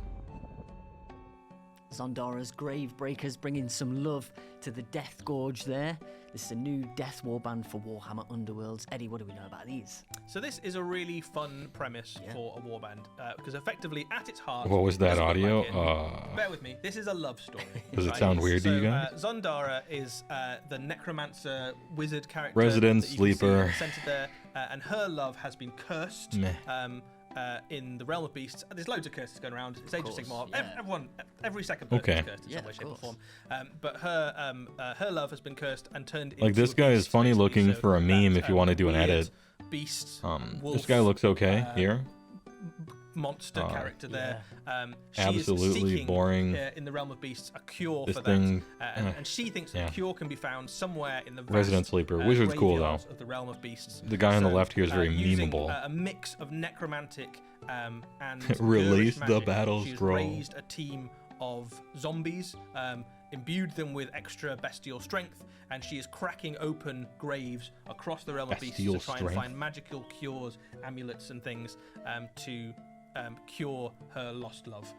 Zondara's Gravebreakers bringing some love to the Death Gorge there. This is a new Death Warband for Warhammer Underworlds. Eddie, what do we know about these? So this is a really fun premise for a warband, because effectively at its heart... What was that doesn't look audio? like it. Bear with me. This is a love story. Does it right? sound weird to So, you guys? Zondara is the necromancer wizard character. Resident that you can see sleeper. centered there, and her love has been cursed. Meh. In the realm of beasts, there's loads of curses going around. It's Age of course, Sigmar. yeah. Every second person Okay. is cursed in Yeah, some way, of shape, or course. form. But her love has been cursed and turned into Like, this a guy is beast, funny basically. looking So for a meme that, if you want to do an weird edit. Beast, This wolf, guy looks okay here. monster character there. She Absolutely is seeking, boring. in the realm of beasts, a cure This for thing, that, and she thinks a cure can be found somewhere in the vast, Resident Sleeper. Wizard's cool, though. graveyards of the realm of beasts. The guy on the So, left here is very using, memeable. A mix of necromantic and Release Gurish the magic. battle She's scroll. raised a team of zombies, imbued them with extra bestial strength, and she is cracking open graves across the realm of beasts to Bestial try strength. and find magical cures, amulets, and things to cure her lost love.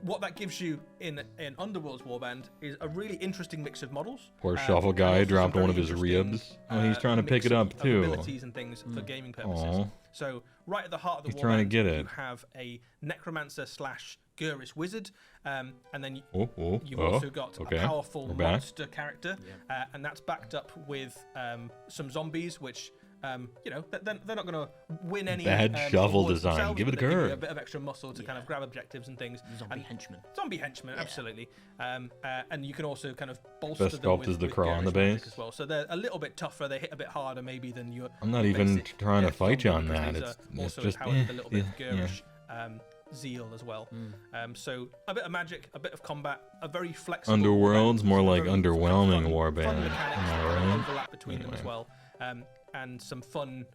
what that gives you in Underworld's warband is a really interesting mix of models. Poor Shovel guy dropped one of his ribs. Oh, he's trying to pick it up too. Abilities and things for gaming purposes. Aww. So right at the heart of the He's trying to warband, get it. you have a Necromancer / Gurish Wizard, and then you've also got a powerful monster character, and that's backed up with some zombies, which you know, they're not going to win any bad shovel design. Give it a go. A bit of extra muscle to kind of grab objectives and things. Zombie henchmen, absolutely. And you can also kind of bolster Best them sculpt with, is the with crow on the Garish base as well. So they're a little bit tougher. They hit a bit harder maybe than your. I'm not even basic, trying to fight you on because that. these It's are also just empowered with a little bit of Garish zeal as well. So a bit of magic, a bit of combat, a very flexible. Underworld's more like very underwhelming fun warband. mechanics, Am I right? overlap between them as well, and some fun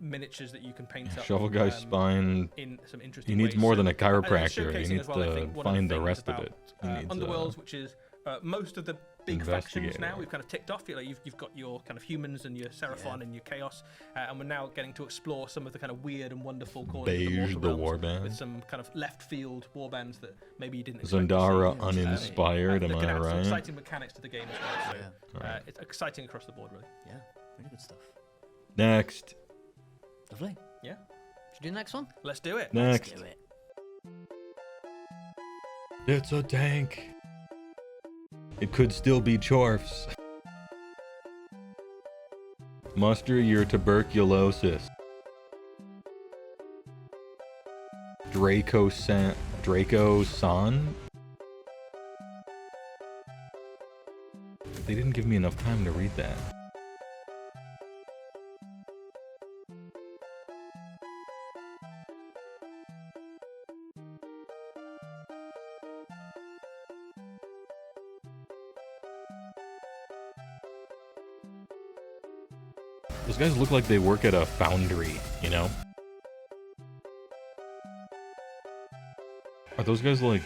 miniatures that you can paint up. Shovel guy's spine. In some interesting He needs ways. more than a and chiropractor. He showcasing needs as well, I to think, one find the things rest of about, it. He needs Underworlds, which is most of the big factions investigator. now we've kind of ticked off. You've got your kind of humans and your Seraphon and your Chaos, and we're now getting to explore some of the kind of weird and wonderful corners Beige, of the the Mortal Realms warband. with some kind of left field warbands that maybe you didn't expect Zendara to see. uninspired, am that can I add some right? exciting mechanics to the game as well. So, Alright. it's exciting across the board, really. Yeah, really good stuff. Next. Lovely. Yeah. Should we do the next one? Let's do it. Next. Let's do it. It's a tank. It could still be Chorfs. Muster your tuberculosis. Draco San. They didn't give me enough time to read that. Those guys look like they work at a foundry, you know? Are those guys like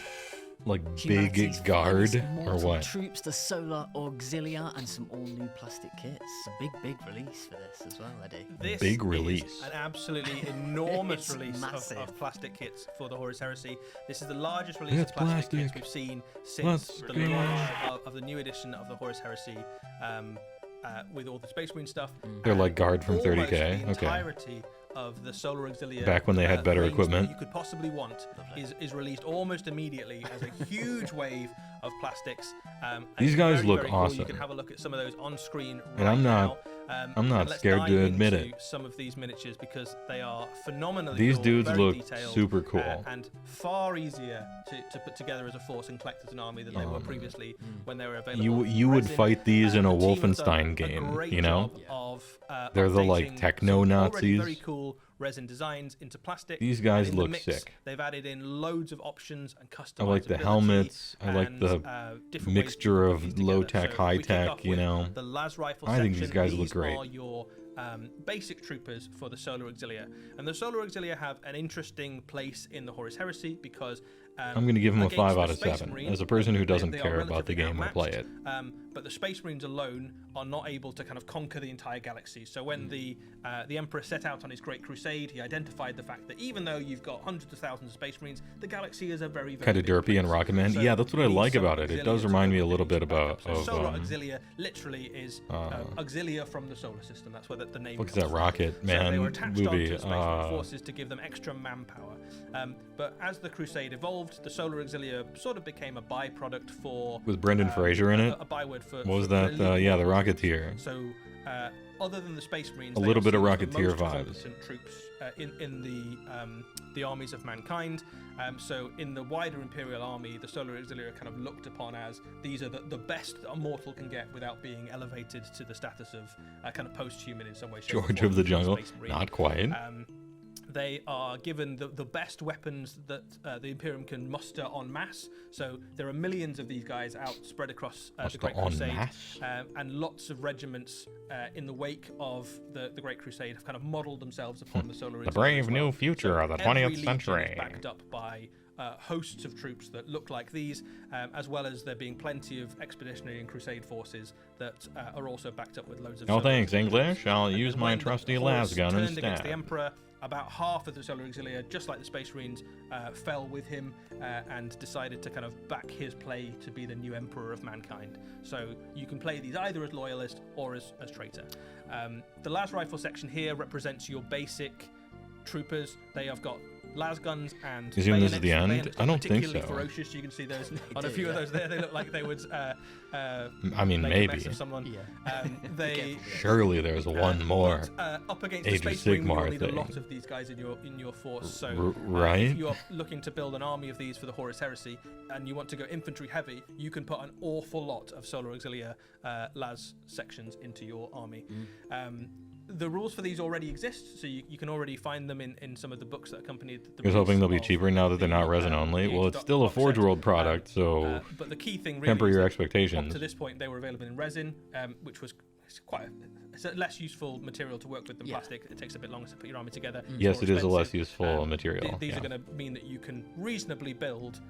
Humanity's big guard finest or mortal what? Troops, the Solar Auxilia, and some all-new plastic kits. A big release for this as well, Eddie. This Big is release. an absolutely enormous It's release massive. of plastic kits for the Horus Heresy. This is the largest release It's of plastic kits plastic. we've seen since Let's the go. launch of the new edition of the Horus Heresy, with all the Space Marine stuff. They're like guard from Almost 30K. The Okay. entirety of the Solar Auxilia, Back when they had better range that equipment. you could possibly want is released almost immediately as a huge wave of plastics. And These it's guys very, look very cool. awesome. You can have a look at some of those on screen And I'm not- I'm not scared to admit it. Some of these miniatures because they are phenomenally These cool, dudes very look detailed, super cool. and far easier to put together as a force and collect as an army than they were previously when they were available. You would Resin, fight these in a the team have done Wolfenstein a game, great you know? job of, They're the, like, updating techno some already Nazis. very cool resin designs into plastic. These guys And in the look mix, sick. They've added in loads of options and customizability. I like the helmets. I like and, the different ways mixture to of put these together. low-tech, So if we kick high-tech, off you with know. The las rifle I think section, these guys look these great. are your basic troopers for the Solar Auxilia, and the Solar Auxilia have an interesting place in the Horus Heresy because I'm going to give them a against 5 the out of Space 7. Marines, As a person who they- doesn't they are care about the relatively game or play it. outmatched, but the Space Marines alone are not able to kind of conquer the entire galaxy. So when the Emperor set out on his Great Crusade, he identified the fact that even though you've got hundreds of thousands of Space Marines, the galaxy is a very, very Kind of big derpy and place. Rocket Man. So Yeah, that's what I you need like Solar about it. It Auxilia does to remind go me a with little things bit to back about up. So of Solar Auxilia literally is Auxilia from the solar system. That's where the name Look at comes that from. Rocket So they Man were attached movie. onto Space Marine forces to give them extra manpower. But as the Crusade evolved, the Solar Auxilia sort of became a byproduct for With Brendan Fraser in it? A byword for What was for that? elite Yeah, the warriors. Rocketeer. So other than the Space Marines, A they little are bit of seen as Rocketeer the most vibes. competent troops in the armies of mankind. So in the wider Imperial army, the Solar Auxilia are kind of looked upon as these are the best that a mortal can get without being elevated to the status of kind of post-human in some way. shape, or George form of the from a Jungle. Space Marine. Not quite. They are given the best weapons that the Imperium can muster en masse. So there are millions of these guys out spread across the Muster Great en Crusade, masse? and lots of regiments in the wake of the Great Crusade have kind of modelled themselves upon the Solar The Auxilia brave as well. new future of the Every 20th legion century. is backed up by hosts of troops that look like these, as well as there being plenty of expeditionary and crusade forces that are also backed up with loads of. No Solar thanks, Auxilia. English. I'll And use then my when the trusty Horus las gun turned against instead. the Emperor, about half of the Solar Auxilia, just like the Space Marines, fell with him and decided to kind of back his play to be the new Emperor of Mankind. So you can play these either as Loyalist or as traitor. The las rifle section here represents your basic troopers. They have got las guns and You assume this is the end? bayonets I don't think particularly so. ferocious. You can see those on a few of those there. They look like they would I mean, make a mess maybe. of someone. Yeah. They Surely there's one more. but, up against Age the of Space Marine, you will Sigmar need a thing. lot of these guys in your force. So right? if you're looking to build an army of these for the Horus Heresy and you want to go infantry heavy, you can put an awful lot of Solar Auxilia las sections into your army. The rules for these already exist, so you can already find them in some of the books that accompany the I was hoping they'll be release cheaper now that they're not the, resin only. the Well, it's still a box set. Forge World product, so But the key thing really temper is your that expectations. up to this point, they were available in resin, which was it's a less useful material to work with than plastic. It takes a bit longer to put your army together. It's Yes, more it is a less expensive. useful material. These yeah. are going to mean that you can reasonably build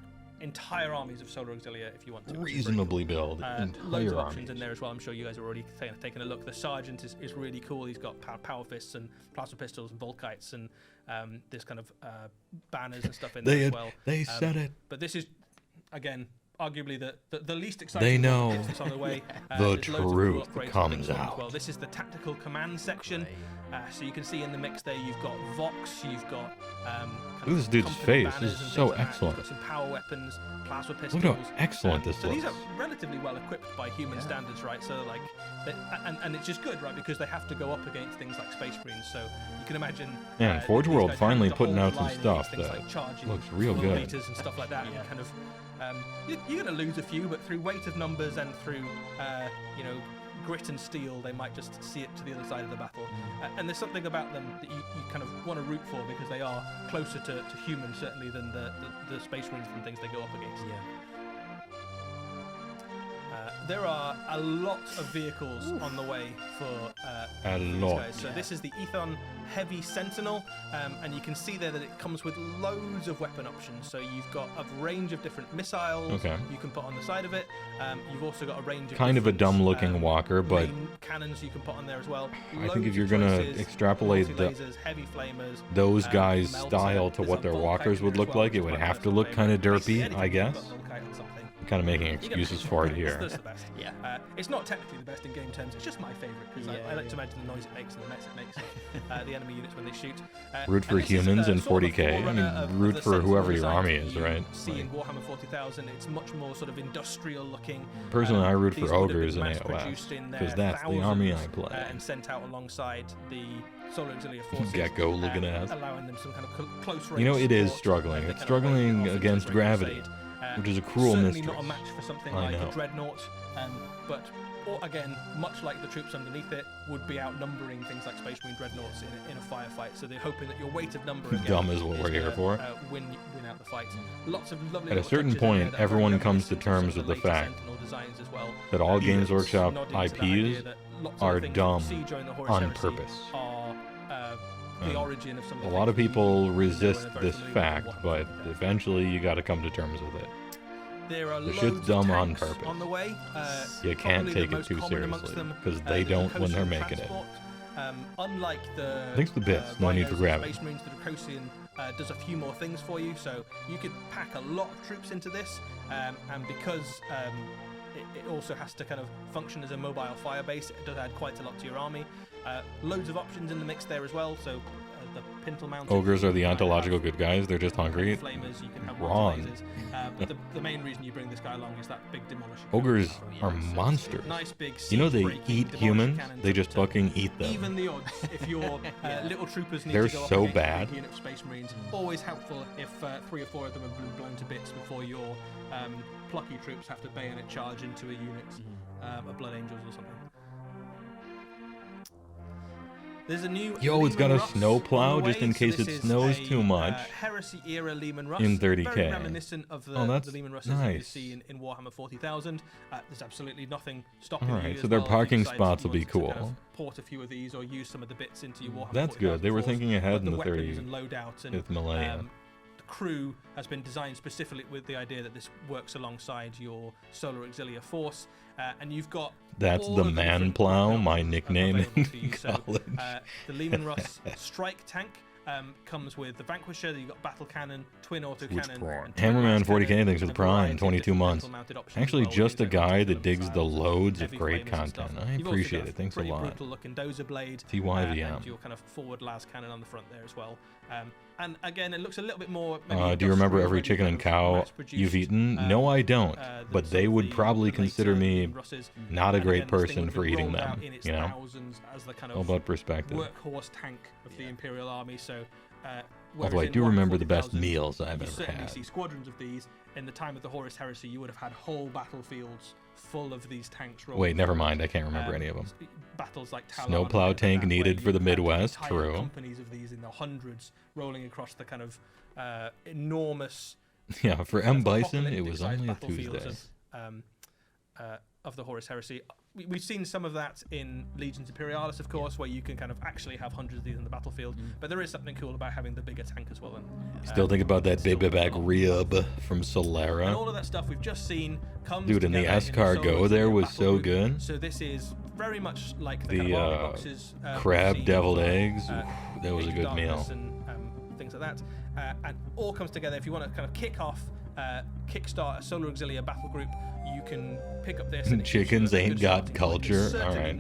entire armies of Solar Auxilia if you want to. which is pretty Reasonably build cool. entire Loads of armies. options in there as well. I'm sure you guys are already taking a look. The Sergeant is really cool. He's got power fists and plasma pistols and volkites and there's kind of banners and stuff in there as well. They said it. But this is, again, arguably the least exciting. They know one that's on the way. the There's loads of cool truth upgrades and comes things on as out. well. This is the tactical command section. So you can see in the mix there, you've got Vox, you've got kind Look at this of dude's company face. banners This is and so things like that. excellent. You've got some power weapons, plasma pistols. Look how excellent this So these looks. are relatively well equipped by human standards, right? So like, and it's just good, right? Because they have to go up against things like Space Marines. So you can imagine. Man, Forge these World guys finally having to putting hold out the some line stuff against things that like charging looks real full good. meters and stuff like that. And kind of, you're going to lose a few, but through weight of numbers and through, grit and steel, they might just see it to the other side of the battle. And there's something about them that you kind of want to root for because they are closer to humans certainly than the Space Marines and things they go up against. There are a lot of vehicles on the way for A these lot. guys. So this is the Ethon Heavy Sentinel, and you can see there that it comes with loads of weapon options. So you've got a range of different missiles Okay. you can put on the side of it. You've also got a range of Kind of a different, dumb-looking walker, but main cannons you can put on there as well. I think if Loads you're of gonna choices, extrapolate multi-lasers, heavy flamers, those guys' melter. style to There's what a their Volkite walkers in would there look as well, like, which it is would quite have nice to for look flavor. kind of Basically derpy, anything I you've guess. got Volkite on something. Kind of making You get excuses the for it gist. here. That's the best. Yeah. It's not technically the best in game terms. It's just my favourite because I like to imagine the noise it makes and the mess it makes the enemy units when they shoot. Root for and this is, humans in sort of a 40K. I forerunner mean, of root the for Sentinel whoever your designs army that is, you right? See in Warhammer 40,000, it's much more sort of industrial looking. Personally, I root These for would have been ogres in mass-produced AOS in because their that's the army I thousands, play. and sent out alongside the Solar Auxilia forces. Gecko looking ass. Allowing them some kind of close range. You know, it is support, struggling. they It's kind of break struggling off into against Great gravity, Crusade. which is a cruel Certainly mistress. not a match for something I like know. the Dreadnought, but again, much like the troops underneath it, would be outnumbering things like Space Marine Dreadnoughts in a firefight. So they're hoping that your weight of number again Dumb is what we're here gonna, for. Win out the fight. Lots of lovely At a little certain touches in point, there that are everyone very comes to reminiscent of terms some of with the later fact Sentinel designs as well. that all Games It's Workshop nodding to that idea IPs that lots of are the things dumb that you see during the Horus on Heresy purpose. Are the origin of some of A the lot of things people we resist know and are very this familiar fact, with but Warhammer 40,000. eventually you got to come to terms with it. There are The loads shit's of dumb on tanks purpose. on the way. You can't Probably the take it most too common amongst seriously, them, 'cause they the don't when they're Dracosian making it. transport. Unlike the I think it's the bits, no need for Rhinos and gravity. Space Marines, the Dracosian does a few more things for you, so you could pack a lot of troops into this, and because it also has to kind of function as a mobile fire base, it does add quite a lot to your army. Loads of options in the mix there as well, so the pintle mounted. Ogres are the you might ontological have good guys. They're just hungry. Flamers, you can have Wrong. multi-lasers. But the main reason you bring this guy along is that big demolisher. Ogres are monsters. Nice big You know they siege-breaking eat demolisher humans? cannons They up just to fucking eat them. even the odds. If your little troopers need They're to go so up against bad. a big unit of Space Marines, always helpful if 3 or 4 of them are blown to bits before your plucky troops have to bayonet charge into a unit of Blood Angels or something. There's a new Yo, it's got a Lehman Russ snow on plow the just way, in so case this it is snows a, too much Heresy era Lehman Russ. in 30K. Very reminiscent of the, Oh, that's the Lehman Russes that you nice. see in Warhammer 40,000. There's absolutely nothing stopping Alright, you. so as their well if you parking decide spots you will be wanted to kind cool. of port a few of these or use some of the bits into your Warhammer That's 40,000 good. They were force. thinking ahead But in the weapons and loadouts and 35th millennium. the crew has been designed specifically with the idea that this works alongside your Solar Auxilia force, and you've got That's all the of the man different plow, weapons my nickname available in to you. So, college. the Lehman Russ strike tank comes with the Vanquisher. You've got Battle Cannon, Twin Auto Cannon, and Hammerman Twin 40k, thanks for the and a Prime, variety of 22 different months. metal-mounted options Actually, as well, just a things like guy that Pendulum digs the Siles, loads of heavy great flamers and stuff. content. I You've also appreciate got it. Thanks a pretty lot. brutal looking Dozer Blade, TYVM. and your kind of forward las cannon on the front there as well. And again, it looks a little bit more. Do you remember every chicken and cow you've eaten? No, I don't. But they would probably consider me not a great person for eating them. You know, all about perspective. Workhorse tank of the Imperial Army. So, although I do remember the best meals I've ever certainly had. see squadrons of these in the time of the Horus Heresy. You would have had whole battlefields full of these tanks. Wait, never mind. I can't remember any of them. Battles like Talon Snowplow tank needed for the Midwest. True. Companies of these in the hundreds rolling across the kind of enormous. Yeah, for M. Bison, it was only a Tuesday. Of the Horus Heresy. We've seen some of that in Legions Imperialis, of course, where you can kind of actually have hundreds of these in the battlefield. But there is something cool about having the bigger tank as well. And, still think about that baby back rib from Solara. And all of that stuff we've just seen comes Dude, and the escargot there was so good. So this is very much like the The kind of army boxes, crab deviled eggs. That was a good meal. And things like that. And all comes together. If you want to kind of kick off, kickstart a Solar Auxilia battle group, you can pick up this. And Chickens ain't got culture. All right.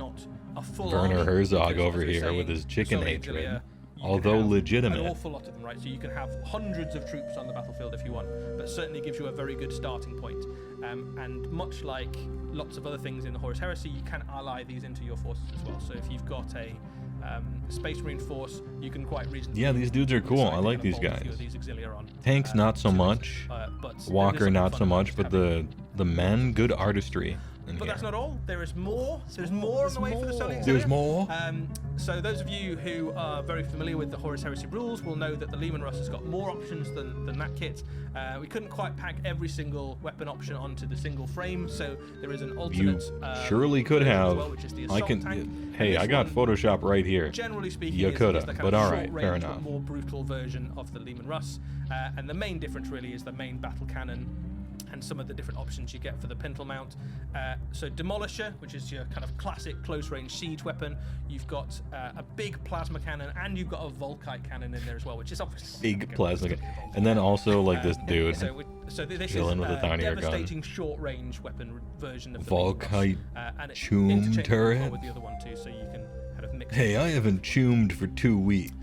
Werner Herzog over here with his chicken hatred. Although legitimate. An awful lot of them, right? So you can have hundreds of troops on the battlefield if you want, but certainly gives you a very good starting point. And much like lots of other things in the Horus Heresy, you can ally these into your forces as well. So if you've got a Space Marine force, you can quite reasonably. Yeah, these dudes are cool. I like these guys. Tanks not so much. Walker not so much, but the men, good artistry. But that's not all. There is more. There's more on the way for the Solar Auxilia. There's more. So those of you who are very familiar with the Horus Heresy rules will know that the Leman Russ has got more options than that kit. We couldn't quite pack every single weapon option onto the single frame, so there is an alternate. You surely could have. Well, which is the assault tank. Hey, I got Photoshop right here. Generally speaking, you could is have, the kind but of all right, fair short-range, enough. More brutal version of the Leman Russ, and the main difference really is the main battle cannon and some of the different options you get for the pintle mount. So Demolisher, which is your kind of classic close-range siege weapon. You've got a big plasma cannon, and you've got a Volkite cannon in there as well, which is obviously big plasma cannon. And then also like this dude. So this is with a tinier devastating short-range weapon version of the Volkite and it's Choom interchangeable turret. with the other one too, so you can kind of mix. Hey, I haven't choomed for 2 weeks.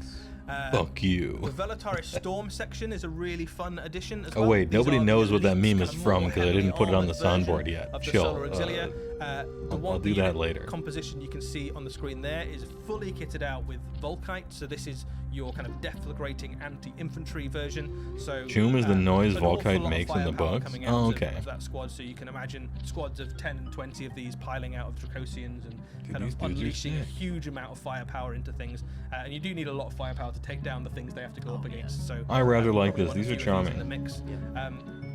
Fuck you. The Velataris Storm section is a really fun addition as well. Oh wait, These nobody are the knows what that elites, meme kind is of from more because I didn't put it on the heavily soundboard armored yet. of the Chill. Solar Auxilia. I'll do that later. Composition you can see on the screen there is fully kitted out with Volkite, so this is your kind of deflagrating anti-infantry version. So Choom is the noise an awful Volkite lot of makes in the firepower books? coming out Oh, of- okay. of that squad, so you can imagine squads of 10 and 20 of these piling out of Dracosians and kind these of dudes are unleashing a sick. huge amount of firepower into things. And you do need a lot of firepower to take down the things they have to go up against. So I rather like probably this. want a These are few of charming. in the mix.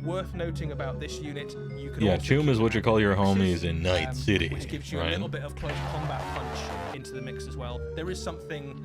Worth noting about this unit, you can Yeah, also Choom is keep what you call your axes, homies in Night City, which gives you right? a little bit of close combat punch into the mix as well. There is something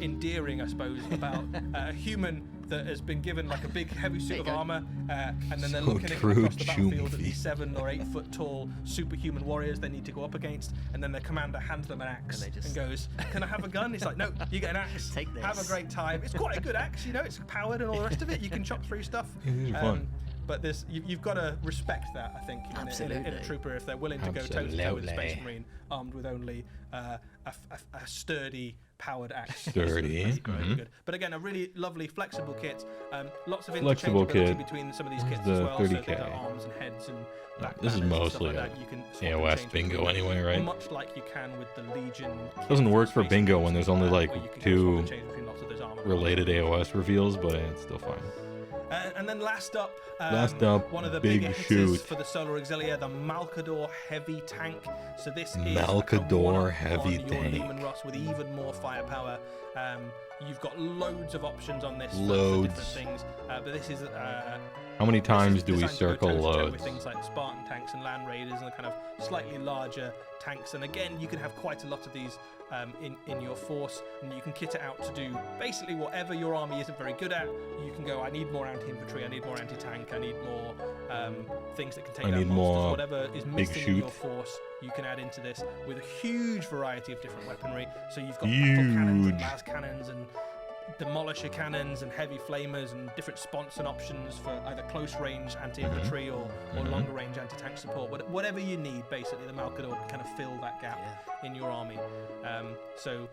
endearing, I suppose, about a human that has been given like a big heavy suit of armor, and then they're So looking at true, across the battlefield at Choomfy. these 7 or 8 foot tall superhuman warriors they need to go up against, and then their commander hands them an axe and goes, "Can I have a gun?" He's like, "No, you get an axe. Take this. Have a great time." It's quite a good axe, you know. It's powered and all the rest of it. You can chop through stuff. Yeah, these are fun. But this, you've got to respect that, I think, in a trooper if they're willing to go toe-to-toe with a Space Absolutely. Marine armed with only a sturdy, powered axe. Sturdy, That's mhm. good. But again, a really lovely, flexible kit. Lots of Flexible interchangeability kit. between some of these This kits is as the well. 30K. So they've got arms and heads and back This is banners and stuff mostly like a that. You can swap AOS and change bingo between, anyway, right? Much like you can with the Legion. Doesn't work for Space bingo Marines, when there's only like where you can swap 2 and change between lots of those armor related AOS reveals, but it's still fine. And then last up, one of the big big shoot. hitters for the Solar Auxilia, the Malkador Heavy Tank. So this is Malkador a one-up Heavy on Tank. Your Leman Russ with even more firepower. You've got loads of options on this for Loads. different things, but this is How many times do we designed to go circle toe-to-toe loads? with things like Spartan tanks and Land Raiders and the kind of slightly larger tanks. And again, you can have quite a lot of these in your force, and you can kit it out to do basically whatever your army isn't very good at. You can go, I need more anti-infantry, I need more anti-tank, I need more things that can take I down need monsters. more Whatever is big missing in shoot. your force, you can add into this with a huge variety of different weaponry. So you've got battle cannons and Huge. las cannons and demolisher cannons and heavy flamers and different sponson options for either close range anti-infantry or longer range anti-tank support. Whatever you need, basically, the Malkador can kind of fill that gap in your army. So,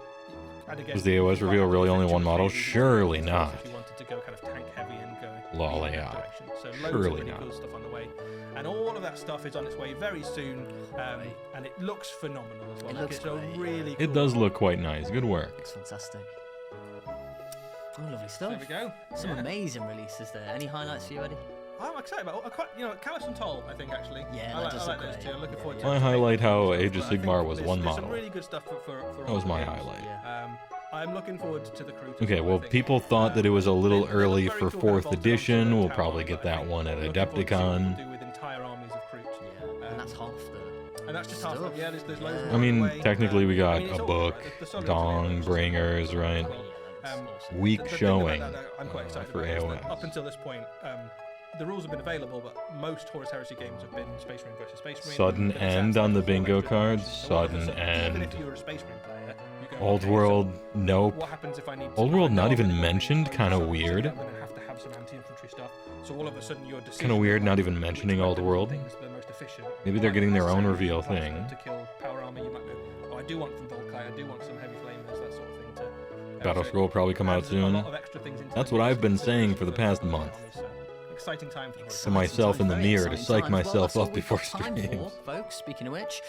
I'd guess, was the AOS reveal really only one model? Surely not. If you wanted to go kind of tank heavy and go Lol, in that yeah. direction. So loads Surely of really not. cool stuff on the way. And all of that stuff is on its way very soon, and it looks phenomenal as well. It looks it's great, a really It cool does look quite nice. Good work. Looks fantastic. Oh, lovely There stuff. we go. Some Yeah. amazing releases there. Any highlights for you, Eddie? I'm excited about Callus and Toll, I think, actually. Yeah, I that does like look those great. two. I'm looking Yeah, forward yeah. to I it. highlight how But Age of I think Sigmar was there's one some model. really good stuff for That was all my the games. highlight. Yeah. I'm looking forward to the crew. Okay, well, people thought that it was a little early for 4th edition. We'll probably get that one at Adepticon. Do with entire armies of Kroot. Yeah, and that's half the. And that's just half of Stuff. it. Yeah, there's loads Yeah. more I on mean, the way. technically we got it's a all book, right. The Solos Dong are just Bringers, cool. right? Well, Weak the thing showing that I'm quite excited for about is that AOS. up until this point, the rules have been available, but most Horus Heresy games have been Space Marine versus Space Marine. Sudden But it's end that on the full bingo extra cards, dimension. So all of a sudden sudden, Even end. if you're a Space Marine player, you go, Old okay, World, so nope. what happens if I need Old to, World I know not I'm even gonna go mentioned, so kinda I'm weird. going to have some anti-infantry stuff. So all of a sudden your decision. Kinda weird not even which mentioning Old weapons World. and things are the most efficient. Maybe You they're might getting their own necessarily reveal class thing. them to kill power armor. You might go, oh, I do want some Volkite, I do want some heavy flamers, that sort of thing. Battle Scroll will probably come out adds a soon. lot of extra things into That's the what mix I've been to saying for the past armies, month. so exciting time for Horus. To myself in the Very mirror to exciting psych times. Well, myself that's all up we've before got time streams. for, folks. Speaking of which,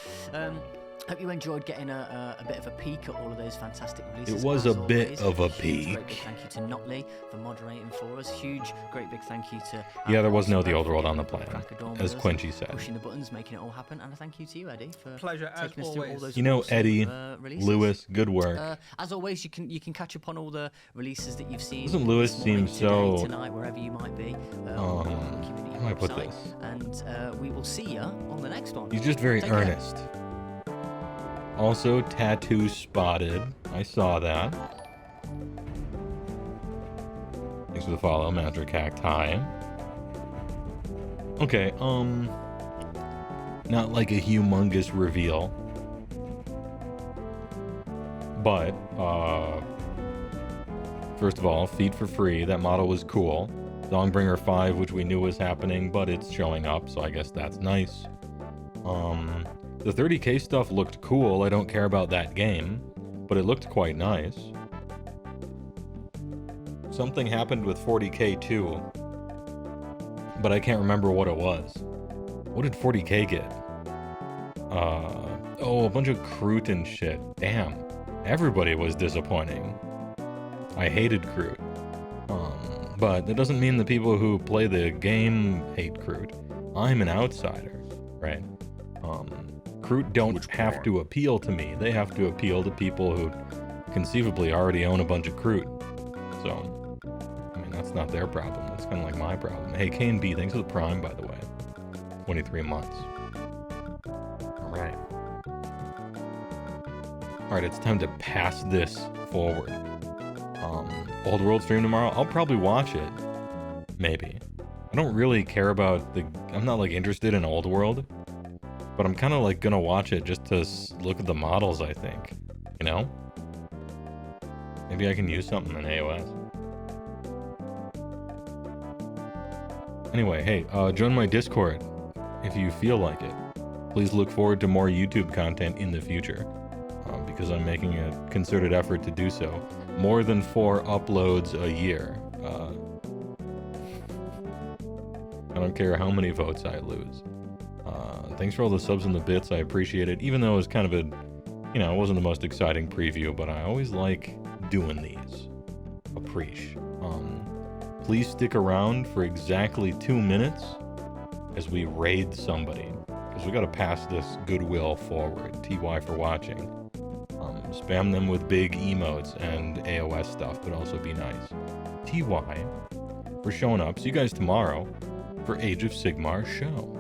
hope you enjoyed getting a bit of a peek at all of those fantastic releases. It was as a bit always. of a Huge, great big peek. thank you to Notley for moderating for us. Huge, great big thank you to. Yeah, there was no The Alphonse Old World on the for plan, Crackadorn with as us, Quenchy said. pushing the buttons, making it all happen, and a thank you to you, Eddie, for Pleasure as taking us through all always. those. You know, awesome, Eddie, releases. Lewis, good work. As always, you can catch up on all the releases that you've seen. Doesn't Lewis this morning, seem so- today, tonight, wherever you might be? On the community how do I put website. this? And we will see you on the next one. He's just very Take care. earnest. Also, tattoo spotted. I saw that. Thanks for the follow, Magic Cacti. Okay, not like a humongous reveal. But, first of all, feet for free. That model was cool. Dongbringer 5, which we knew was happening, but it's showing up, so I guess that's nice. The 30k stuff looked cool. I don't care about that game, but it looked quite nice. Something happened with 40k too, but I can't remember what it was. What did 40k get? Oh, a bunch of Kroot and shit. Damn. Everybody was disappointing. I hated Kroot. But that doesn't mean the people who play the game hate Kroot. I'm an outsider, right? Kroot don't have to appeal to me. They have to appeal to people who conceivably already own a bunch of Kroot. So, I mean, that's not their problem. That's kind of like my problem. Hey, K&B, thanks for the Prime, by the way. 23 months. Alright. Alright, it's time to pass this forward. Old World stream tomorrow? I'll probably watch it. Maybe. I don't really care about the... I'm not, like, interested in Old World. But I'm kind of, like, gonna watch it just to look at the models, I think. You know? Maybe I can use something in AOS. Anyway, hey, join my Discord if you feel like it. Please look forward to more YouTube content in the future. Because I'm making a concerted effort to do so. More than 4 uploads a year. I don't care how many votes I lose. Thanks for all the subs and the bits. I appreciate it. Even though it was kind of a, you know, it wasn't the most exciting preview, but I always like doing these. Appreciate. Please stick around for exactly 2 minutes as we raid somebody. Because we got to pass this goodwill forward. TY for watching. Spam them with big emotes and AOS stuff, but also be nice. TY for showing up. See you guys tomorrow for Age of Sigmar show.